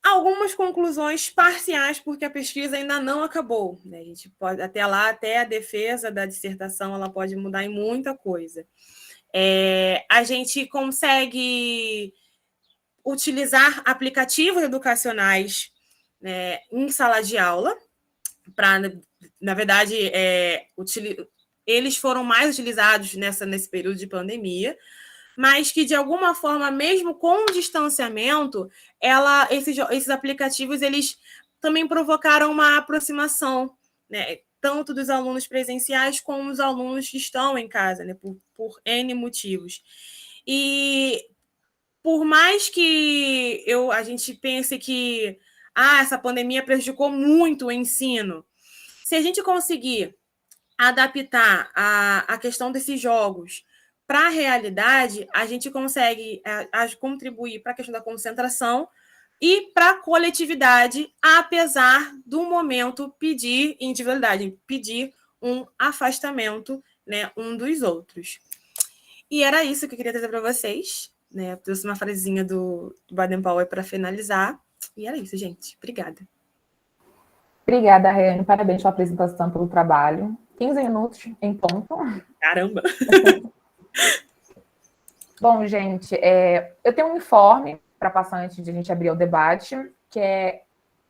Algumas conclusões parciais, porque a pesquisa ainda não acabou, né? A gente pode, até a defesa da dissertação ela pode mudar em muita coisa. A gente consegue utilizar aplicativos educacionais, né, em sala de aula, na verdade, eles foram mais utilizados nesse período de pandemia, mas que, de alguma forma, mesmo com o distanciamento, esses aplicativos eles também provocaram uma aproximação, né, tanto dos alunos presenciais como dos alunos que estão em casa, né, por N motivos. E por mais que a gente pense que essa pandemia prejudicou muito o ensino, se a gente conseguir adaptar a questão desses jogos para a realidade, a gente consegue contribuir para a questão da concentração e para a coletividade, apesar do momento pedir individualidade, pedir um afastamento, né, um dos outros. E era isso que eu queria trazer para vocês, né? Trouxe uma frasezinha do Baden Powell para finalizar. E era isso, gente. Obrigada. Obrigada, Rayane. Parabéns pela apresentação, pelo trabalho. 15 minutos em ponto. Caramba! Bom, gente, eu tenho um informe para passar antes de a gente abrir o debate, que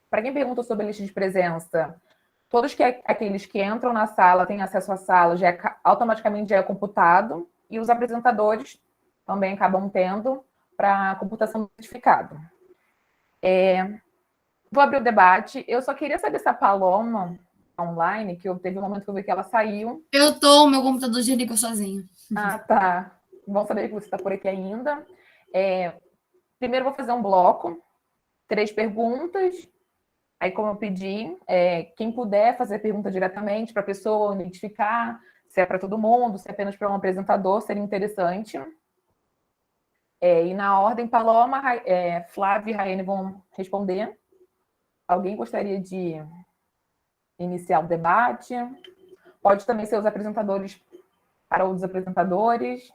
para quem perguntou sobre a lista de presença, todos aqueles que entram na sala, têm acesso à sala, automaticamente já é computado, e os apresentadores também acabam tendo para computação certificada. Vou abrir o debate. Eu só queria saber se a Paloma online, que teve um momento que eu vi que ela saiu. O meu computador já ligou sozinho. Ah, tá. Bom saber que você está por aqui ainda. Primeiro vou fazer um bloco, 3 perguntas. Aí, como eu pedi, quem puder fazer pergunta diretamente para a pessoa identificar se é para todo mundo, se é apenas para um apresentador, seria interessante. E na ordem, Paloma, Flávia e Rayane vão responder. Alguém gostaria de iniciar o debate? Pode também ser os apresentadores para outros apresentadores.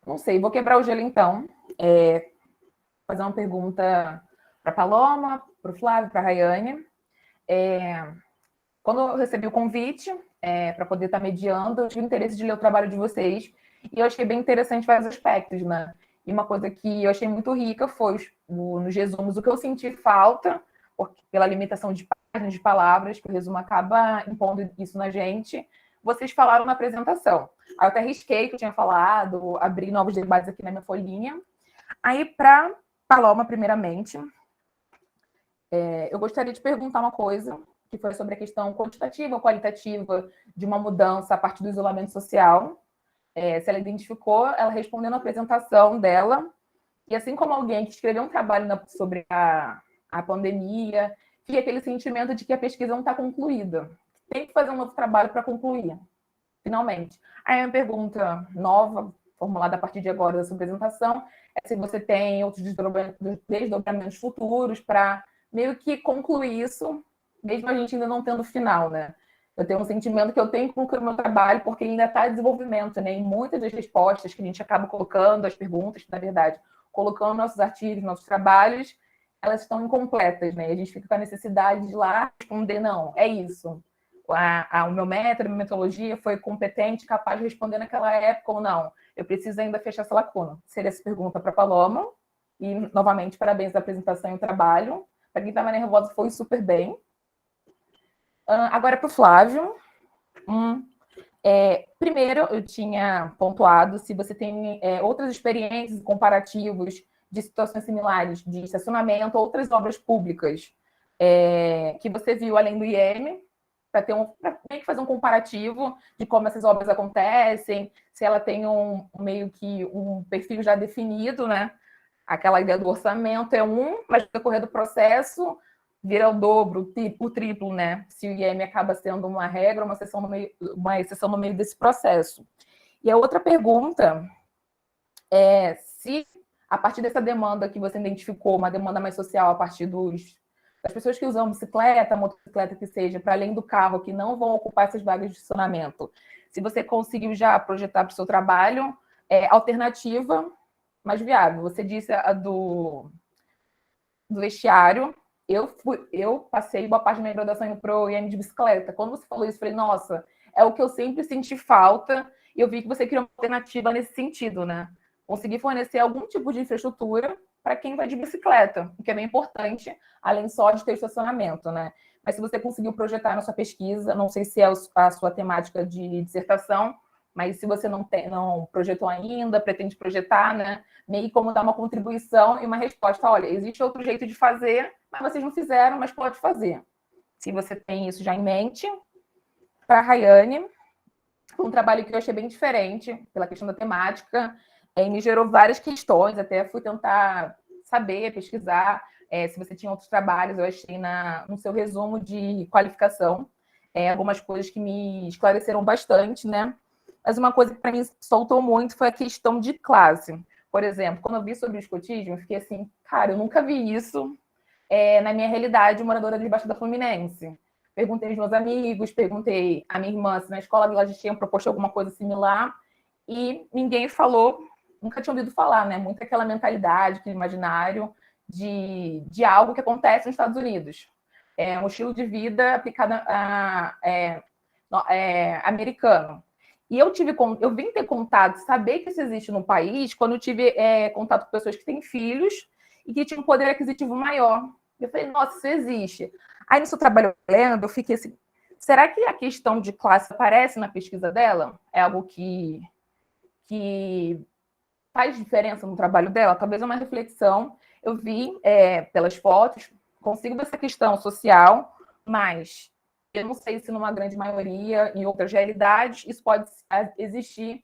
Não sei, vou quebrar o gelo então. Fazer uma pergunta para a Paloma, para o Flávio, para a Rayane. Quando eu recebi o convite para poder estar mediando, eu tive interesse de ler o trabalho de vocês e eu achei bem interessante vários aspectos, né? E uma coisa que eu achei muito rica foi nos resumos o que eu senti falta pela limitação de páginas, de palavras, que o resumo acaba impondo isso na gente, vocês falaram na apresentação. Aí eu até risquei que eu tinha falado, abri novos debates aqui na minha folhinha. Aí, para Paloma, primeiramente, eu gostaria de perguntar uma coisa, que foi sobre a questão quantitativa ou qualitativa de uma mudança a partir do isolamento social. Se ela identificou, ela respondeu na apresentação dela, e assim como alguém que escreveu um trabalho sobre a pandemia, fica aquele sentimento de que a pesquisa não está concluída. Tem que fazer um novo trabalho para concluir, finalmente. Aí uma pergunta nova, formulada a partir de agora dessa apresentação, é se você tem outros desdobramentos futuros para meio que concluir isso, mesmo a gente ainda não tendo final, né? Eu tenho um sentimento que eu tenho que concluir o meu trabalho porque ele ainda está em desenvolvimento, né? E muitas das respostas que a gente acaba colocando, as perguntas, na verdade, colocando nossos artigos, nossos trabalhos, elas estão incompletas, né? E a gente fica com a necessidade de ir lá responder, não, é isso. O meu método, a minha metodologia foi competente, capaz de responder naquela época ou não. Eu preciso ainda fechar essa lacuna. Seria essa pergunta para a Paloma. E, novamente, parabéns pela apresentação e o trabalho. Para quem estava nervosa, foi super bem. Agora, para o Flávio. Primeiro, eu tinha pontuado se você tem outras experiências comparativos de situações similares de estacionamento, outras obras públicas que você viu além do IEM, para meio que fazer um comparativo de como essas obras acontecem, se ela tem meio que um perfil já definido, né? Aquela ideia do orçamento mas no decorrer do processo vira o dobro, o triplo, né? Se o IEM acaba sendo uma regra, uma exceção no meio desse processo. E a outra pergunta é se, a partir dessa demanda que você identificou, uma demanda mais social a partir das pessoas que usam bicicleta, motocicleta que seja, para além do carro, que não vão ocupar essas vagas de estacionamento, se você conseguiu já projetar para o seu trabalho alternativa mais viável. Você disse a do vestiário. Eu passei boa parte da minha graduação indo para o IEM de bicicleta. Quando você falou isso, eu falei, nossa, é o que eu sempre senti falta, e eu vi que você criou uma alternativa nesse sentido, né? Conseguir fornecer algum tipo de infraestrutura para quem vai de bicicleta, o que é bem importante, além só de ter estacionamento, né? Mas se você conseguiu projetar na sua pesquisa, não sei se é a sua temática de dissertação, mas se você não projetou ainda, pretende projetar, né? Meio como dar uma contribuição e uma resposta. Olha, existe outro jeito de fazer, mas vocês não fizeram, mas pode fazer. Se você tem isso já em mente. Para a Rayane, um trabalho que eu achei bem diferente, pela questão da temática, me gerou várias questões, até fui tentar saber, pesquisar, se você tinha outros trabalhos, eu achei no seu resumo de qualificação, algumas coisas que me esclareceram bastante, né? Mas uma coisa que para mim soltou muito foi a questão de classe. Por exemplo, quando eu vi sobre o escotismo, eu fiquei assim, cara, eu nunca vi isso na minha realidade, moradora de Baixada Fluminense. Perguntei aos meus amigos, perguntei à minha irmã se na escola ela já tinha proposto alguma coisa similar, e ninguém falou, nunca tinha ouvido falar, né? Muito aquela mentalidade, aquele imaginário de algo que acontece nos Estados Unidos. É um estilo de vida aplicado americano. E eu vim ter contato, saber que isso existe no país, quando eu tive contato com pessoas que têm filhos e que tinham um poder aquisitivo maior. Eu falei, nossa, isso existe. Aí, no seu trabalho lendo, eu fiquei assim, será que a questão de classe aparece na pesquisa dela? É algo que faz diferença no trabalho dela? Talvez é uma reflexão. Eu vi pelas fotos, consigo ver essa questão social, mas eu não sei se numa grande maioria, em outras realidades, isso pode existir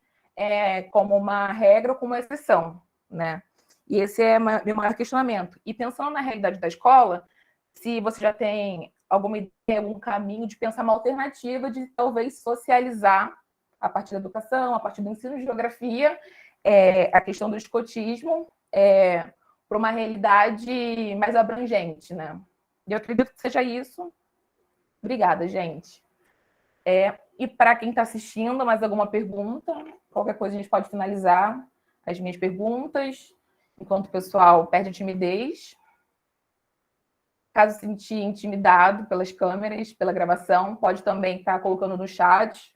como uma regra ou como uma exceção, né? E esse é meu maior questionamento. E pensando na realidade da escola, se você já tem alguma ideia, algum caminho de pensar uma alternativa de talvez socializar a partir da educação, a partir do ensino de geografia, a questão do escotismo para uma realidade mais abrangente, né? E eu acredito que seja isso. Obrigada, gente. E para quem está assistindo, mais alguma pergunta? Qualquer coisa a gente pode finalizar as minhas perguntas, enquanto o pessoal perde a timidez. Caso se sentir intimidado pelas câmeras, pela gravação, pode também estar colocando no chat.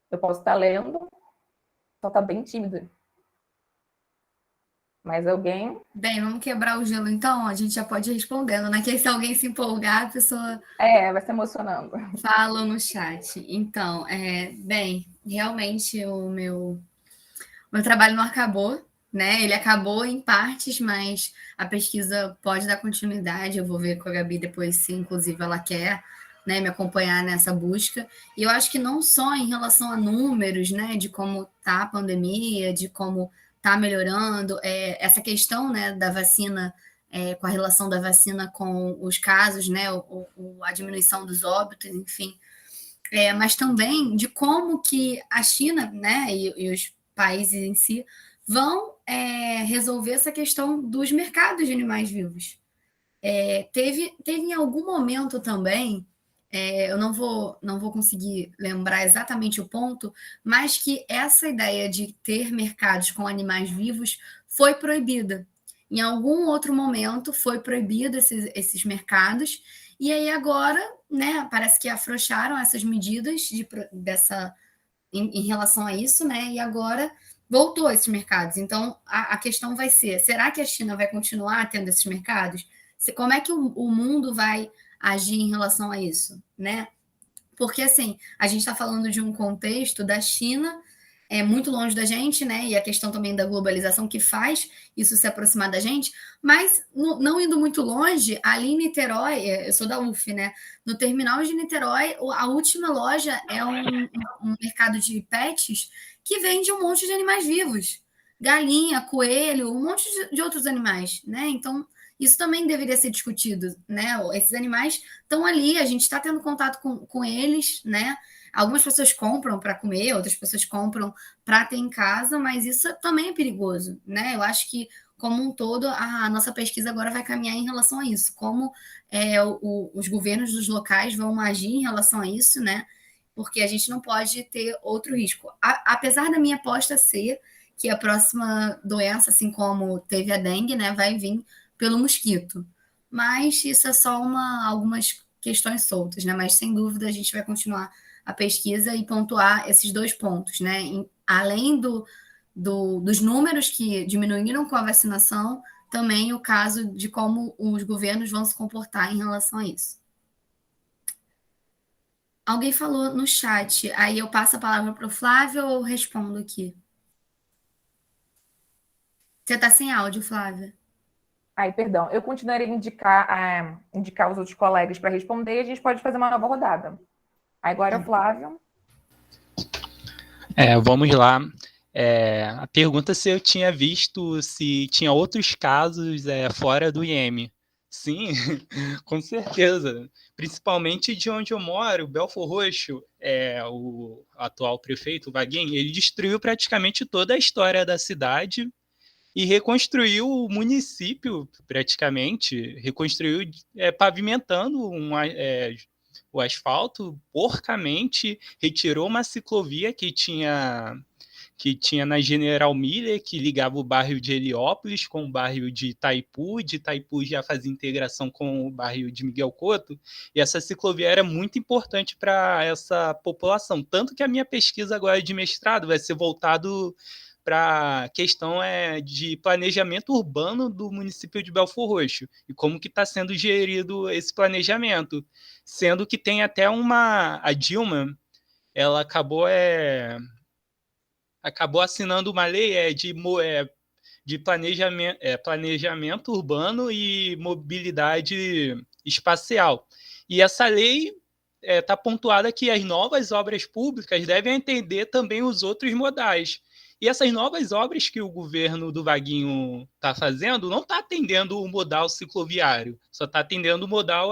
Eu posso estar lendo. Só está bem tímido. Mais alguém? Bem, vamos quebrar o gelo então, a gente já pode ir respondendo, né? Que aí, se alguém se empolgar, a pessoa Vai se emocionando. fala no chat. Então, bem, realmente o meu trabalho não acabou, né? Ele acabou em partes, mas a pesquisa pode dar continuidade. Eu vou ver com a Gabi depois se, inclusive, ela quer, né, me acompanhar nessa busca. E eu acho que não só em relação a números, né, de como está a pandemia, de como está melhorando, essa questão, né, da vacina, com a relação da vacina com os casos, né, a diminuição dos óbitos, enfim, mas também de como que a China, né, e os países em si vão resolver essa questão dos mercados de animais vivos. Teve em algum momento também, eu não vou conseguir lembrar exatamente o ponto, mas que essa ideia de ter mercados com animais vivos foi proibida. Em algum outro momento foi proibido esses mercados, e aí agora, né, parece que afrouxaram essas medidas em relação a isso, né? E agora voltou a esses mercados. Então, a questão vai ser: será que a China vai continuar tendo esses mercados? Como é que o mundo vai agir em relação a isso, né? Porque, assim, a gente está falando de um contexto da China muito longe da gente, né? E a questão também da globalização que faz isso se aproximar da gente, mas não indo muito longe, ali em Niterói, eu sou da UF, né? No terminal de Niterói, a última loja é um mercado de pets que vende um monte de animais vivos. Galinha, coelho, um monte de outros animais, né? Então, isso também deveria ser discutido, né? Esses animais estão ali, a gente está tendo contato com eles, né? Algumas pessoas compram para comer, outras pessoas compram para ter em casa, mas isso também é perigoso, né? Eu acho que, como um todo, a nossa pesquisa agora vai caminhar em relação a isso, como os governos dos locais vão agir em relação a isso, né? Porque a gente não pode ter outro risco. Apesar da minha aposta ser que a próxima doença, assim como teve a dengue, né, vai vir pelo mosquito. Mas isso é só algumas questões soltas, né? Mas sem dúvida a gente vai continuar a pesquisa e pontuar esses dois pontos, né? Além dos números que diminuíram com a vacinação, também o caso de como os governos vão se comportar em relação a isso. Alguém falou no chat, aí eu passo a palavra para o Flávio ou respondo aqui? Você está sem áudio, Flávia. Perdão. Eu continuarei a indicar os outros colegas para responder e a gente pode fazer uma nova rodada. Agora, o Flávio. Vamos lá. A pergunta se eu tinha visto se tinha outros casos fora do IEM. Sim, com certeza. Principalmente de onde eu moro, Belford Roxo, o atual prefeito, o Vaguinho, ele destruiu praticamente toda a história da cidade e reconstruiu o município, praticamente, reconstruiu pavimentando o asfalto porcamente, retirou uma ciclovia que tinha na General Miller, que ligava o bairro de Heliópolis com o bairro de Itaipu já fazia integração com o bairro de Miguel Couto, e essa ciclovia era muito importante para essa população, tanto que a minha pesquisa agora de mestrado vai ser voltado para a questão de planejamento urbano do município de Belford Roxo e como que está sendo gerido esse planejamento, sendo que tem até a Dilma, ela acabou assinando uma lei de planejamento urbano e mobilidade espacial. E essa lei está pontuada que as novas obras públicas devem atender também os outros modais. E essas novas obras que o governo do Vaguinho está fazendo não está atendendo o modal cicloviário, só está atendendo o modal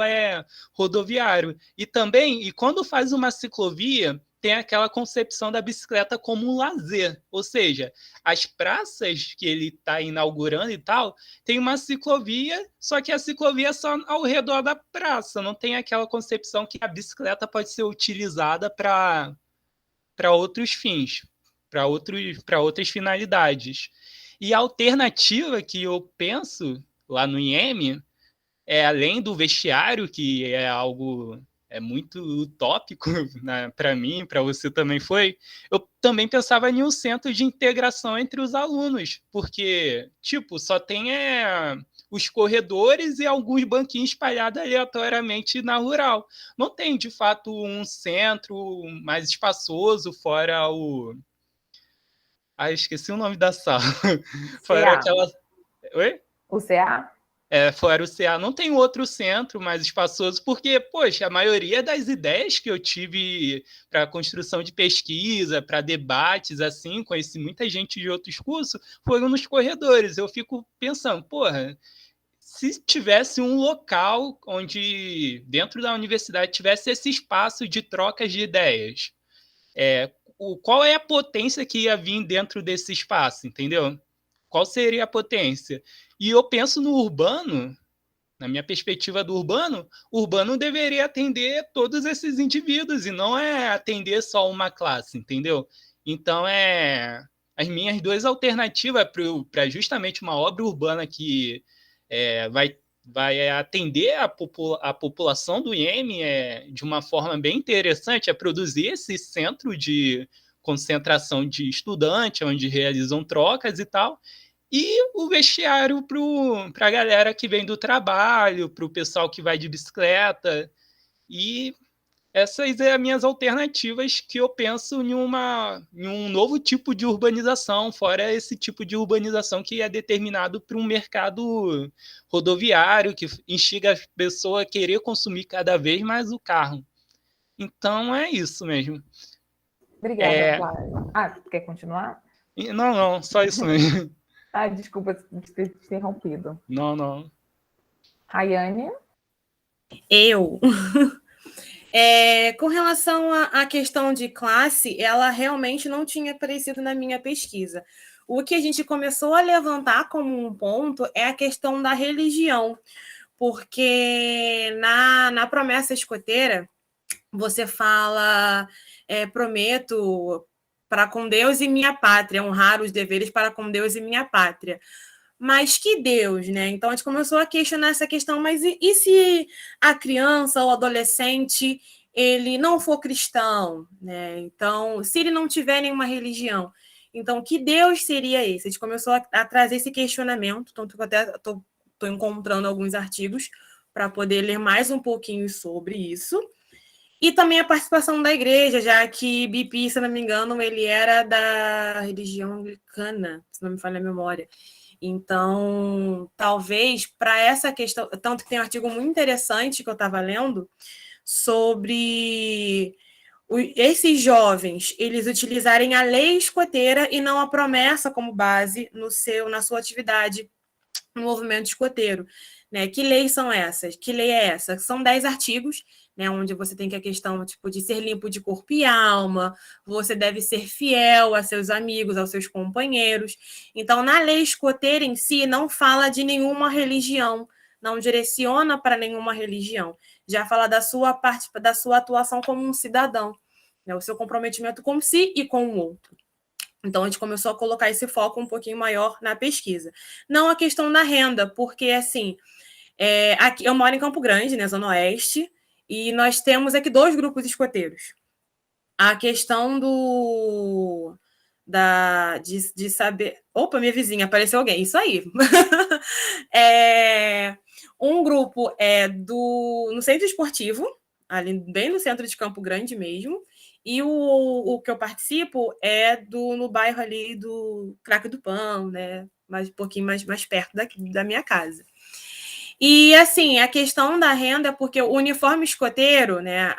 rodoviário. E também, quando faz uma ciclovia, tem aquela concepção da bicicleta como um lazer, ou seja, as praças que ele está inaugurando e tal, tem uma ciclovia, só que a ciclovia é só ao redor da praça, não tem aquela concepção que a bicicleta pode ser utilizada para outros fins, para outras finalidades. E a alternativa que eu penso lá no IEM além do vestiário, que é algo é muito utópico, né, para mim, para você também foi, eu também pensava em um centro de integração entre os alunos, porque, tipo, só tem os corredores e alguns banquinhos espalhados aleatoriamente na rural. Não tem, de fato, um centro mais espaçoso, fora o... Ah, esqueci o nome da sala. Fora CA. aquela... Oi? O CA? Fora o CA, não tem outro centro mais espaçoso, porque, poxa, a maioria das ideias que eu tive para construção de pesquisa, para debates, assim, conheci muita gente de outros cursos, foram nos corredores. Eu fico pensando, porra, se tivesse um local onde, dentro da universidade, tivesse esse espaço de trocas de ideias, qual é a potência que ia vir dentro desse espaço, entendeu? Qual seria a potência? E eu penso no urbano, na minha perspectiva do urbano, o urbano deveria atender todos esses indivíduos e não atender só uma classe, entendeu? Então, as minhas duas alternativas para justamente uma obra urbana que vai atender a população do IEM de uma forma bem interessante, é produzir esse centro de concentração de estudantes, onde realizam trocas e tal, e o vestiário para a galera que vem do trabalho, para o pessoal que vai de bicicleta. E essas são as minhas alternativas que eu penso em um novo tipo de urbanização, fora esse tipo de urbanização que é determinado por um mercado rodoviário, que instiga as pessoas a querer consumir cada vez mais o carro. Então, é isso mesmo. Obrigada, Flávio. Quer continuar? Não, só isso mesmo. Desculpa ter te interrompido. Não. Rayane? Eu... com relação à questão de classe, ela realmente não tinha aparecido na minha pesquisa. O que a gente começou a levantar como um ponto é a questão da religião, porque na promessa escoteira, você fala, prometo para com Deus e minha pátria, honrar os deveres para com Deus e minha pátria. Mas que Deus, né? Então a gente começou a questionar essa questão, mas e se a criança ou adolescente ele não for cristão, né? Então, se ele não tiver nenhuma religião, então que Deus seria esse? A gente começou a trazer esse questionamento, tanto que eu até estou encontrando alguns artigos para poder ler mais um pouquinho sobre isso. E também a participação da igreja, já que BP, se não me engano, ele era da religião anglicana, se não me falha a memória. Então, talvez para essa questão, tanto que tem um artigo muito interessante que eu estava lendo sobre esses jovens, eles utilizarem a lei escoteira e não a promessa como base na sua atividade no movimento escoteiro. Né? Que leis são essas? Que lei é essa? São 10 artigos, né, onde você tem que a questão tipo, de ser limpo de corpo e alma, você deve ser fiel a seus amigos, aos seus companheiros. Então, na lei escoteira em si, não fala de nenhuma religião, não direciona para nenhuma religião. Já fala da sua atuação como um cidadão, né, o seu comprometimento com si e com o outro. Então, a gente começou a colocar esse foco um pouquinho maior na pesquisa. Não a questão da renda, porque, assim, aqui, eu moro em Campo Grande, né, Zona Oeste, e nós temos aqui 2 grupos escoteiros. A questão de saber... Opa, minha vizinha, apareceu alguém. Isso aí. Um grupo no centro esportivo, ali bem no centro de Campo Grande mesmo, e o que eu participo no bairro ali do Craque do Pão, né? Um pouquinho mais perto da minha casa. E, assim, a questão da renda, porque o uniforme escoteiro, né,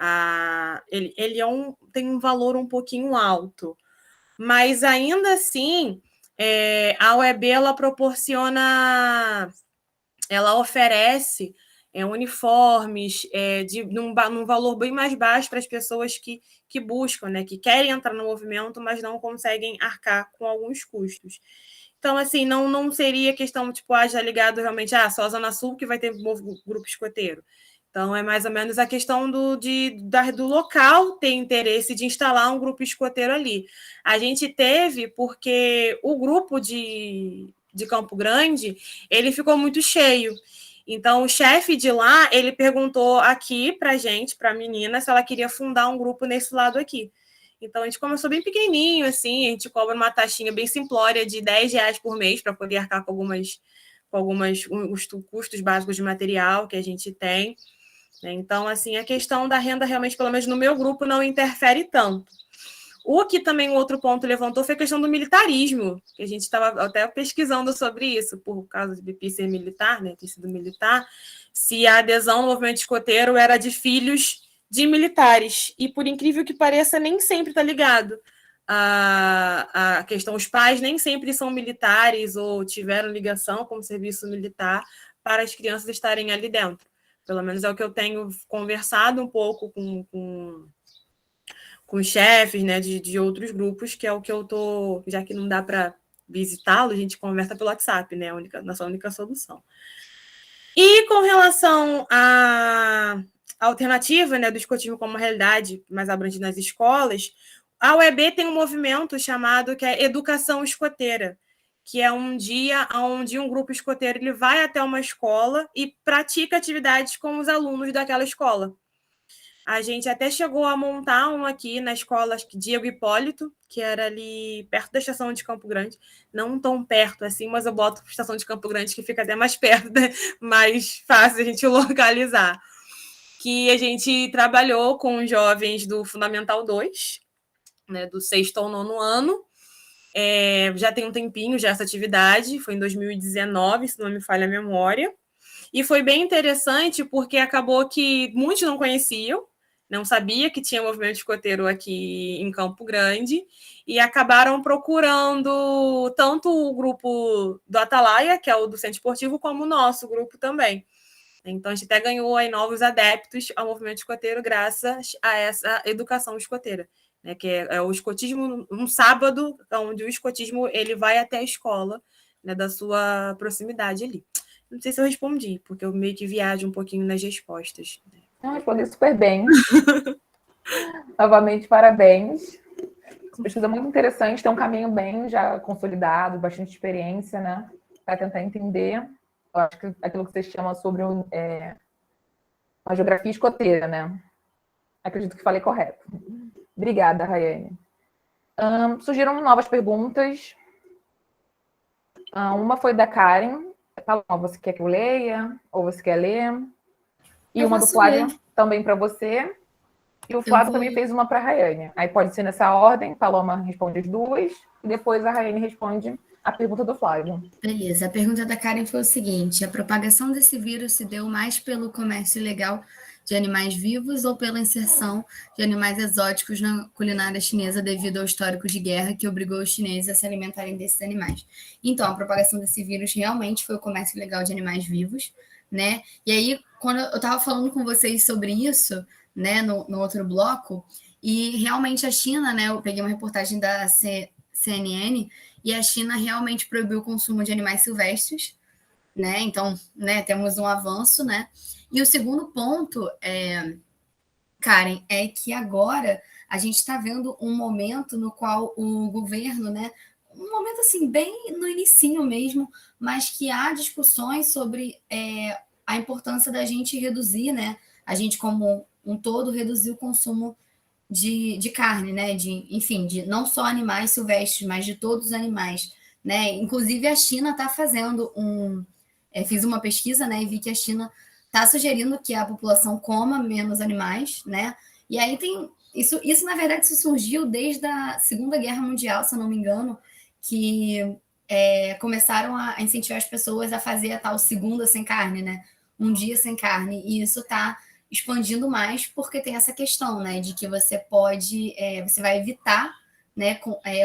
ele tem um valor um pouquinho alto, mas, ainda assim, a UEB, ela oferece uniformes num valor bem mais baixo para as pessoas que buscam, né, que querem entrar no movimento, mas não conseguem arcar com alguns custos. Então, assim, não seria questão, tipo, já ligado realmente, só a Zona Sul que vai ter grupo escoteiro. Então, é mais ou menos a questão do local ter interesse de instalar um grupo escoteiro ali. A gente teve, porque o grupo de Campo Grande, ele ficou muito cheio. Então, o chefe de lá, ele perguntou aqui pra gente, pra menina, se ela queria fundar um grupo nesse lado aqui. Então, a gente começou bem pequenininho, assim, a gente cobra uma taxinha bem simplória de R$10 por mês para poder arcar com os custos básicos de material que a gente tem. Né? Então, assim, a questão da renda, realmente, pelo menos no meu grupo, não interfere tanto. O que também o outro ponto levantou foi a questão do militarismo, que a gente estava até pesquisando sobre isso, por causa do BP ser militar, né, ter sido militar, se a adesão no movimento escoteiro era de filhos de militares. E, por incrível que pareça, nem sempre está ligado. A questão, os pais nem sempre são militares ou tiveram ligação com o serviço militar para as crianças estarem ali dentro. Pelo menos é o que eu tenho conversado um pouco com os chefes, né, de outros grupos, que é o que eu tô, já que não dá para visitá-lo, a gente conversa pelo WhatsApp, né, nossa única solução. E com relação à alternativa, né, do escotismo como realidade mais abrangente nas escolas, a UEB tem um movimento chamado que é Educação Escoteira, que é um dia onde um grupo escoteiro ele vai até uma escola e pratica atividades com os alunos daquela escola. A gente até chegou a montar um aqui na escola Diego Hipólito, que era ali perto da estação de Campo Grande. Não tão perto assim, mas eu boto a estação de Campo Grande, que fica até mais perto, né? Mais fácil a gente localizar. Que a gente trabalhou com jovens do Fundamental 2, né, do 6º ao 9º ano. Já tem um tempinho já essa atividade, foi em 2019, se não me falha a memória. E foi bem interessante porque acabou que muitos não conheciam, não sabia que tinha movimento escoteiro aqui em Campo Grande, e acabaram procurando tanto o grupo do Atalaia, que é o do Centro Esportivo, como o nosso grupo também. Então, a gente até ganhou aí novos adeptos ao movimento escoteiro graças a essa educação escoteira, né? Que é o escotismo, um sábado, onde o escotismo ele vai até a escola, né, da sua proximidade ali. Não sei se eu respondi, porque eu meio que viajo um pouquinho nas respostas. Não, respondeu super bem. Novamente, parabéns. Essa pesquisa é muito interessante, tem um caminho bem já consolidado, bastante experiência, né? Para tentar entender. Eu acho que aquilo que você chama sobre uma geografia escoteira, né? Acredito que falei correto. Obrigada, Rayane. Surgiram novas perguntas. Uma foi da Karen. Você quer que eu leia? Ou você quer ler? E uma do Flávio também para você. E o Flávio também fez uma para a Rayane. Aí pode ser nessa ordem. Paloma responde as duas. E depois a Rayane responde a pergunta do Flávio. Beleza. A pergunta da Karen foi o seguinte: a propagação desse vírus se deu mais pelo comércio ilegal de animais vivos ou pela inserção de animais exóticos na culinária chinesa devido ao histórico de guerra que obrigou os chineses a se alimentarem desses animais? Então, a propagação desse vírus realmente foi o comércio ilegal de animais vivos, né? E aí, quando eu estava falando com vocês sobre isso, né, no outro bloco, e realmente a China, né, eu peguei uma reportagem da CNN, e a China realmente proibiu o consumo de animais silvestres, né? Então, né, temos um avanço, né? E o segundo ponto, Karen, é que agora a gente está vendo um momento no qual o governo, né, um momento assim, bem no inicinho mesmo, mas que há discussões sobre a importância da gente reduzir, né, a gente como um todo, reduzir o consumo de carne, né, enfim, de não só animais silvestres, mas de todos os animais, né, inclusive a China está fazendo fiz uma pesquisa, né, e vi que a China está sugerindo que a população coma menos animais, né? E aí tem isso na verdade, isso surgiu desde a Segunda Guerra Mundial, se eu não me engano, que começaram a incentivar as pessoas a fazer a tal segunda sem carne, né? Um dia sem carne. E isso está expandindo mais porque tem essa questão, né? De que você pode, você vai evitar, né,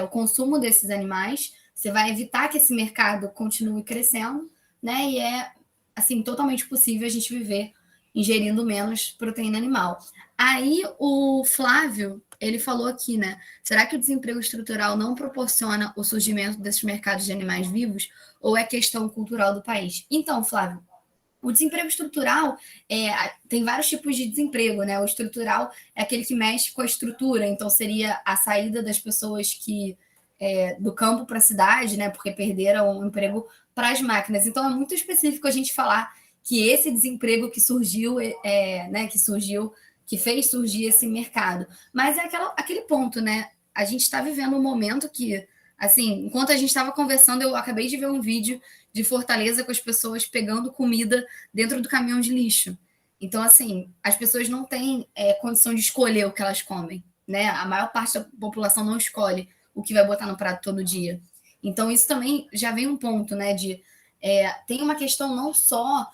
o consumo desses animais, você vai evitar que esse mercado continue crescendo, né? E assim, totalmente possível a gente viver ingerindo menos proteína animal. Aí o Flávio, ele falou aqui, né? Será que o desemprego estrutural não proporciona o surgimento desses mercados de animais vivos ou é questão cultural do país? Então, Flávio, o desemprego estrutural tem vários tipos de desemprego, né? O estrutural é aquele que mexe com a estrutura, então seria a saída das pessoas que do campo para a cidade, né? Porque perderam o emprego para as máquinas. Então, é muito específico a gente falar que esse desemprego que surgiu, né, que fez surgir esse mercado. Mas é aquele ponto, né? A gente está vivendo um momento que, assim, enquanto a gente estava conversando, eu acabei de ver um vídeo de Fortaleza com as pessoas pegando comida dentro do caminhão de lixo. Então, assim, as pessoas não têm condição de escolher o que elas comem, né? A maior parte da população não escolhe o que vai botar no prato todo dia. Então, isso também já vem um ponto, né? Tem uma questão não só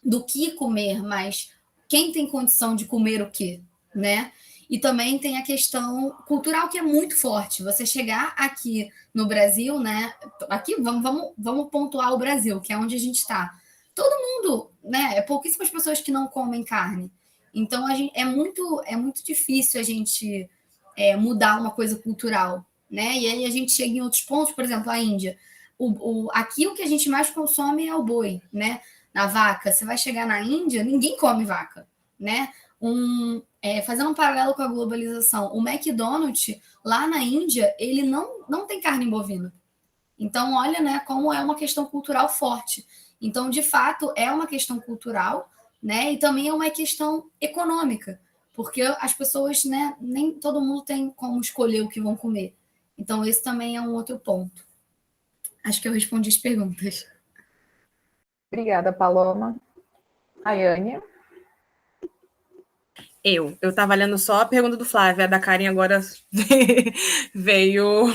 do que comer, mas quem tem condição de comer o quê, né? E também tem a questão cultural que é muito forte. Você chegar aqui no Brasil, né? Aqui vamos pontuar o Brasil, que é onde a gente está. Todo mundo, né? Pouquíssimas pessoas que não comem carne. Então é muito difícil a gente mudar uma coisa cultural, né? E aí a gente chega em outros pontos, por exemplo, a Índia. Aqui o que a gente mais consome é o boi, né? Na vaca. Você vai chegar na Índia, ninguém come vaca, né? Fazendo um paralelo com a globalização, o McDonald's lá na Índia, ele não tem carne bovina. Então, olha, né, como é uma questão cultural forte. Então, de fato, é uma questão cultural, né? E também é uma questão econômica, porque as pessoas, né, nem todo mundo tem como escolher o que vão comer. Então, esse também é um outro ponto. Acho que eu respondi as perguntas. Obrigada, Paloma. Rayane? Eu estava lendo só a pergunta do Flávio, a da Karen agora veio.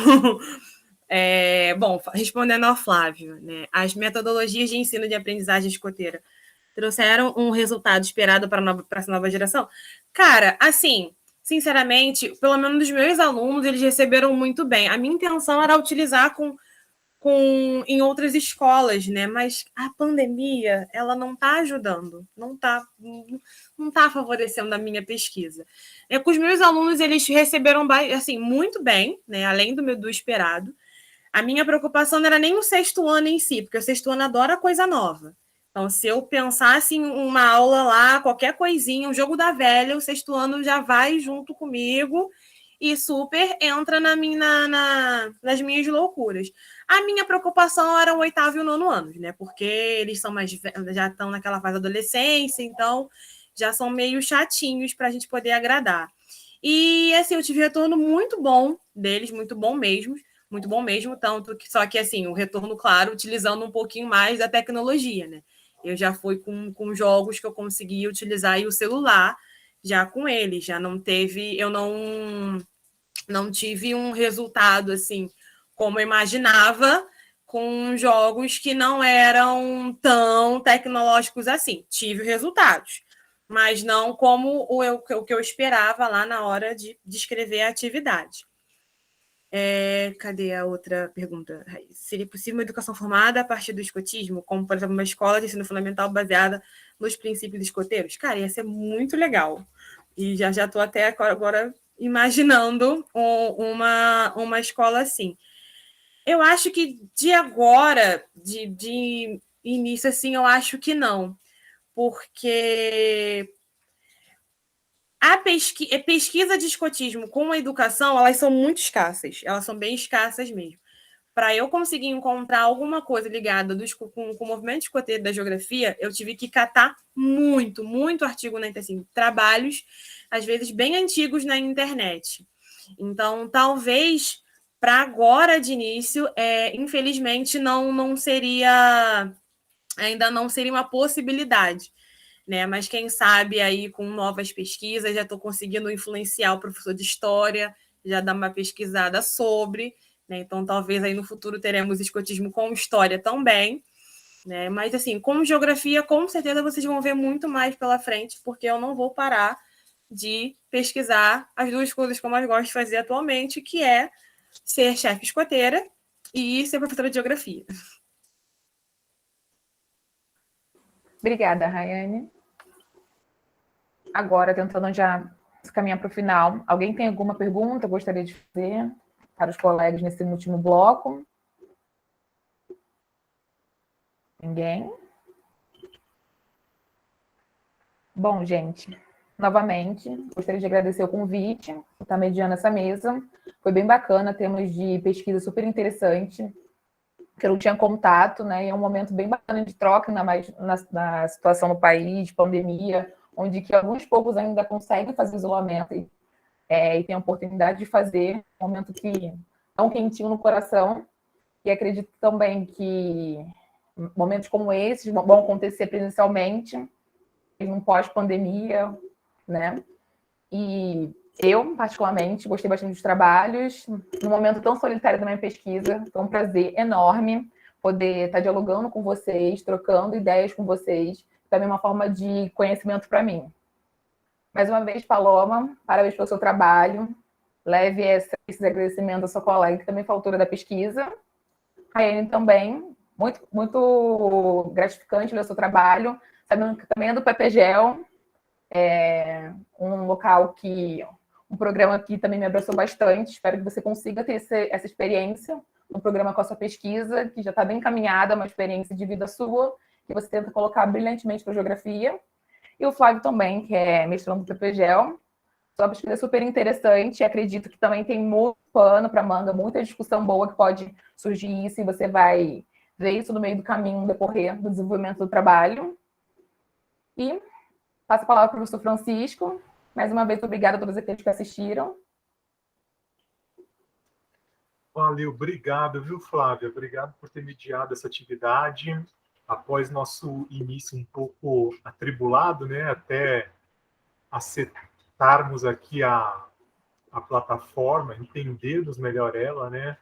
Bom, respondendo ao Flávio, né? As metodologias de ensino de aprendizagem escoteira trouxeram um resultado esperado para essa nova geração? Cara, assim, sinceramente, pelo menos dos meus alunos, eles receberam muito bem. A minha intenção era utilizar em outras escolas, né? Mas a pandemia, ela não está ajudando, não está favorecendo a minha pesquisa. Com os meus alunos, eles receberam assim, muito bem, né? Além do esperado. A minha preocupação não era nem o sexto ano em si, porque o sexto ano adora coisa nova. Então, se eu pensasse em uma aula lá, qualquer coisinha, um jogo da velha, o sexto ano já vai junto comigo e super entra nas minhas loucuras. A minha preocupação era o oitavo e o nono ano, né? Porque eles já estão naquela fase da adolescência, então já são meio chatinhos para a gente poder agradar. E, assim, eu tive retorno muito bom deles, muito bom mesmo, tanto que, só que, assim, o retorno, claro, utilizando um pouquinho mais da tecnologia, né? Eu já fui com jogos que eu conseguia utilizar aí o celular já com eles, já não teve, eu não tive um resultado, assim, como eu imaginava, com jogos que não eram tão tecnológicos assim. Tive resultados, mas não como o que eu esperava lá na hora de escrever a atividade. Cadê a outra pergunta? Seria possível uma educação formada a partir do escotismo, como, por exemplo, uma escola de ensino fundamental baseada nos princípios escoteiros? Cara, ia ser muito legal. E já estou até agora imaginando uma escola assim. Eu acho que de agora, de início, assim, eu acho que não. Porque a pesquisa de escotismo com a educação, elas são muito escassas. Elas são bem escassas mesmo. Para eu conseguir encontrar alguma coisa ligada com o movimento escoteiro da geografia, eu tive que catar muito artigo na internet, assim, trabalhos, às vezes, bem antigos na internet. Então, talvez, para agora de início, infelizmente, ainda não seria uma possibilidade. Né? Mas quem sabe aí com novas pesquisas, já estou conseguindo influenciar o professor de história, já dar uma pesquisada sobre, né? Então talvez aí no futuro teremos escotismo com história também, né? Mas assim, com geografia, com certeza vocês vão ver muito mais pela frente, porque eu não vou parar de pesquisar as duas coisas que eu mais gosto de fazer atualmente, que é ser chefe escoteira e ser professora de geografia. Obrigada, Rayane. Agora, tentando já caminhar para o final, alguém tem alguma pergunta que gostaria de fazer para os colegas nesse último bloco? Ninguém? Bom, gente, novamente, gostaria de agradecer o convite, por estar mediando essa mesa. Foi bem bacana, temas de pesquisa super interessante. que eu não tinha contato, né? E é um momento bem bacana de troca, ainda mais na situação no país, pandemia, onde que alguns poucos ainda conseguem fazer isolamento e tem a oportunidade de fazer, um momento que é um quentinho no coração. E acredito também que momentos como esses vão acontecer presencialmente, no pós-pandemia, né? E eu, particularmente, gostei bastante dos trabalhos. Num momento tão solitário da minha pesquisa, foi um prazer enorme poder estar dialogando com vocês, trocando ideias com vocês. Também uma forma de conhecimento para mim. Mais uma vez, Paloma, parabéns pelo seu trabalho. Leve esses agradecimentos à sua colega, que também foi autora da pesquisa. A Anne também, muito, muito gratificante ler o seu trabalho. Sabendo que também é do PPGEL, um programa que também me abraçou bastante. Espero que você consiga ter essa experiência no programa com a sua pesquisa, que já está bem encaminhada, uma experiência de vida sua, que você tenta colocar brilhantemente para a geografia. E o Flávio também, que é mestrando do PPGEL. Sua pesquisa é super interessante, e acredito que também tem muito pano para manga, muita discussão boa que pode surgir isso, e você vai ver isso no meio do caminho, no decorrer do desenvolvimento do trabalho. E passo a palavra para o professor Francisco. Mais uma vez, obrigada a todos aqueles que assistiram. Valeu, obrigado, viu, Flávia? Obrigado por ter mediado essa atividade. Após nosso início um pouco atribulado, né, até acertarmos aqui a plataforma, entendermos melhor ela, né?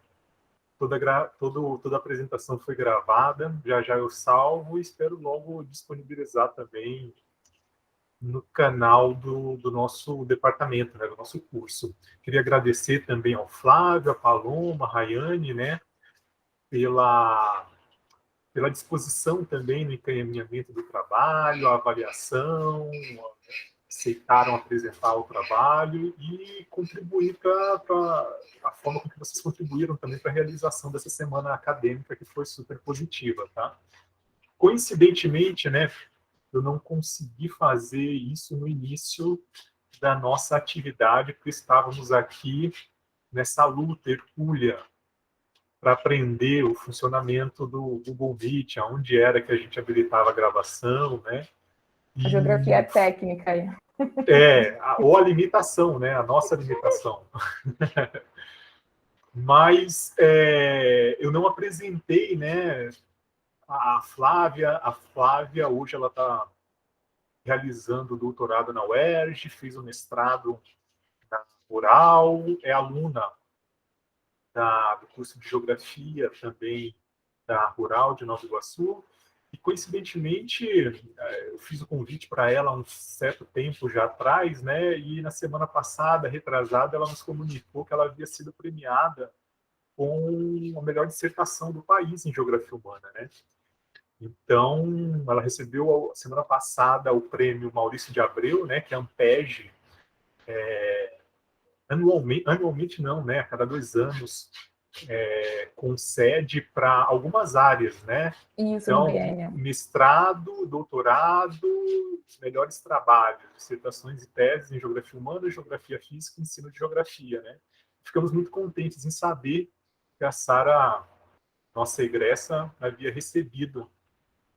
Toda a apresentação foi gravada, já eu salvo e espero logo disponibilizar também no canal do nosso departamento, né, do nosso curso. Queria agradecer também ao Flávio, a Paloma, a Rayane, né, pela disposição também no encaminhamento do trabalho, a avaliação, aceitaram apresentar o trabalho e contribuir para a forma com que vocês contribuíram também para a realização dessa semana acadêmica, que foi super positiva, tá? Coincidentemente, né, eu não consegui fazer isso no início da nossa atividade, porque estávamos aqui nessa luta hercúlea para aprender o funcionamento do Google Meet, aonde era que a gente habilitava a gravação, né? A geografia é técnica aí. Ou a limitação, né? A nossa limitação. Mas eu não apresentei, né, a Flávia. A Flávia, hoje, ela está realizando o doutorado na UERJ, fez o mestrado na Rural, é aluna do curso de Geografia também da Rural de Nova Iguaçu. E, coincidentemente, eu fiz o convite para ela há um certo tempo já atrás, né? E na semana passada, retrasada, ela nos comunicou que ela havia sido premiada com a melhor dissertação do país em Geografia Humana, né? Então, ela recebeu, semana passada, o prêmio Maurício de Abreu, né? Que é a Ampeg, anualmente não, né? A cada 2 anos, concede para algumas áreas, né? Isso, então, no biênio. Mestrado, doutorado, melhores trabalhos, dissertações e teses em Geografia Humana, Geografia Física e Ensino de Geografia, né? Ficamos muito contentes em saber que a Sara, nossa egressa, havia recebido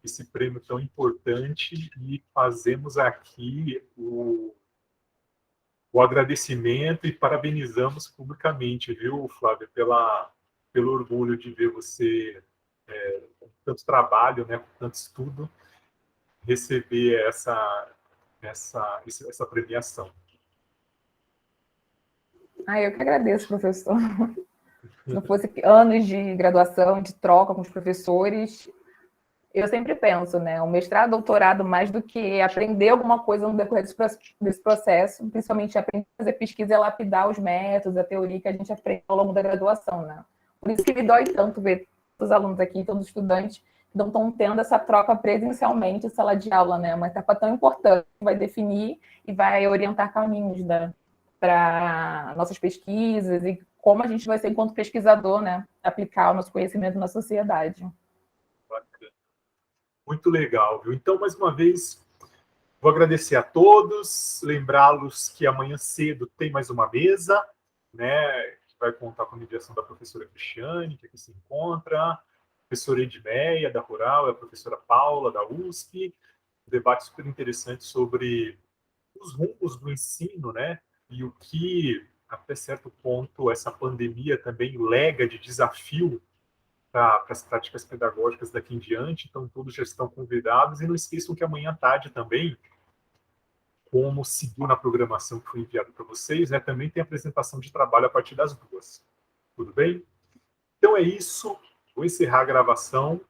esse prêmio tão importante e fazemos aqui o agradecimento e parabenizamos publicamente, viu, Flávia, pelo orgulho de ver você com tanto trabalho, né, com tanto estudo, receber essa premiação. Eu que agradeço, professor. Se não fosse anos de graduação, de troca com os professores, eu sempre penso, né? O mestrado, doutorado, mais do que aprender alguma coisa no decorrer desse processo, principalmente aprender a fazer pesquisa e lapidar os métodos, a teoria que a gente aprende ao longo da graduação, né? Por isso que me dói tanto ver todos os alunos aqui, todos os estudantes, que não estão tendo essa troca presencialmente em sala de aula, né? Uma etapa tão importante que vai definir e vai orientar caminhos para nossas pesquisas e como a gente vai ser, enquanto pesquisador, né? Aplicar o nosso conhecimento na sociedade. Muito legal, viu? Então, mais uma vez, vou agradecer a todos, lembrá-los que amanhã cedo tem mais uma mesa, né, que vai contar com a mediação da professora Cristiane, que aqui se encontra, professora Edmeia, da Rural, e a professora Paula, da USP. Um debate super interessante sobre os rumos do ensino, né? E o que, até certo ponto, essa pandemia também lega de desafio para as práticas pedagógicas daqui em diante. Então, todos já estão convidados. E não esqueçam que amanhã à tarde também, como seguiu na programação que foi enviada para vocês, né, também tem apresentação de trabalho a partir das 2. Tudo bem? Então é isso. Vou encerrar a gravação.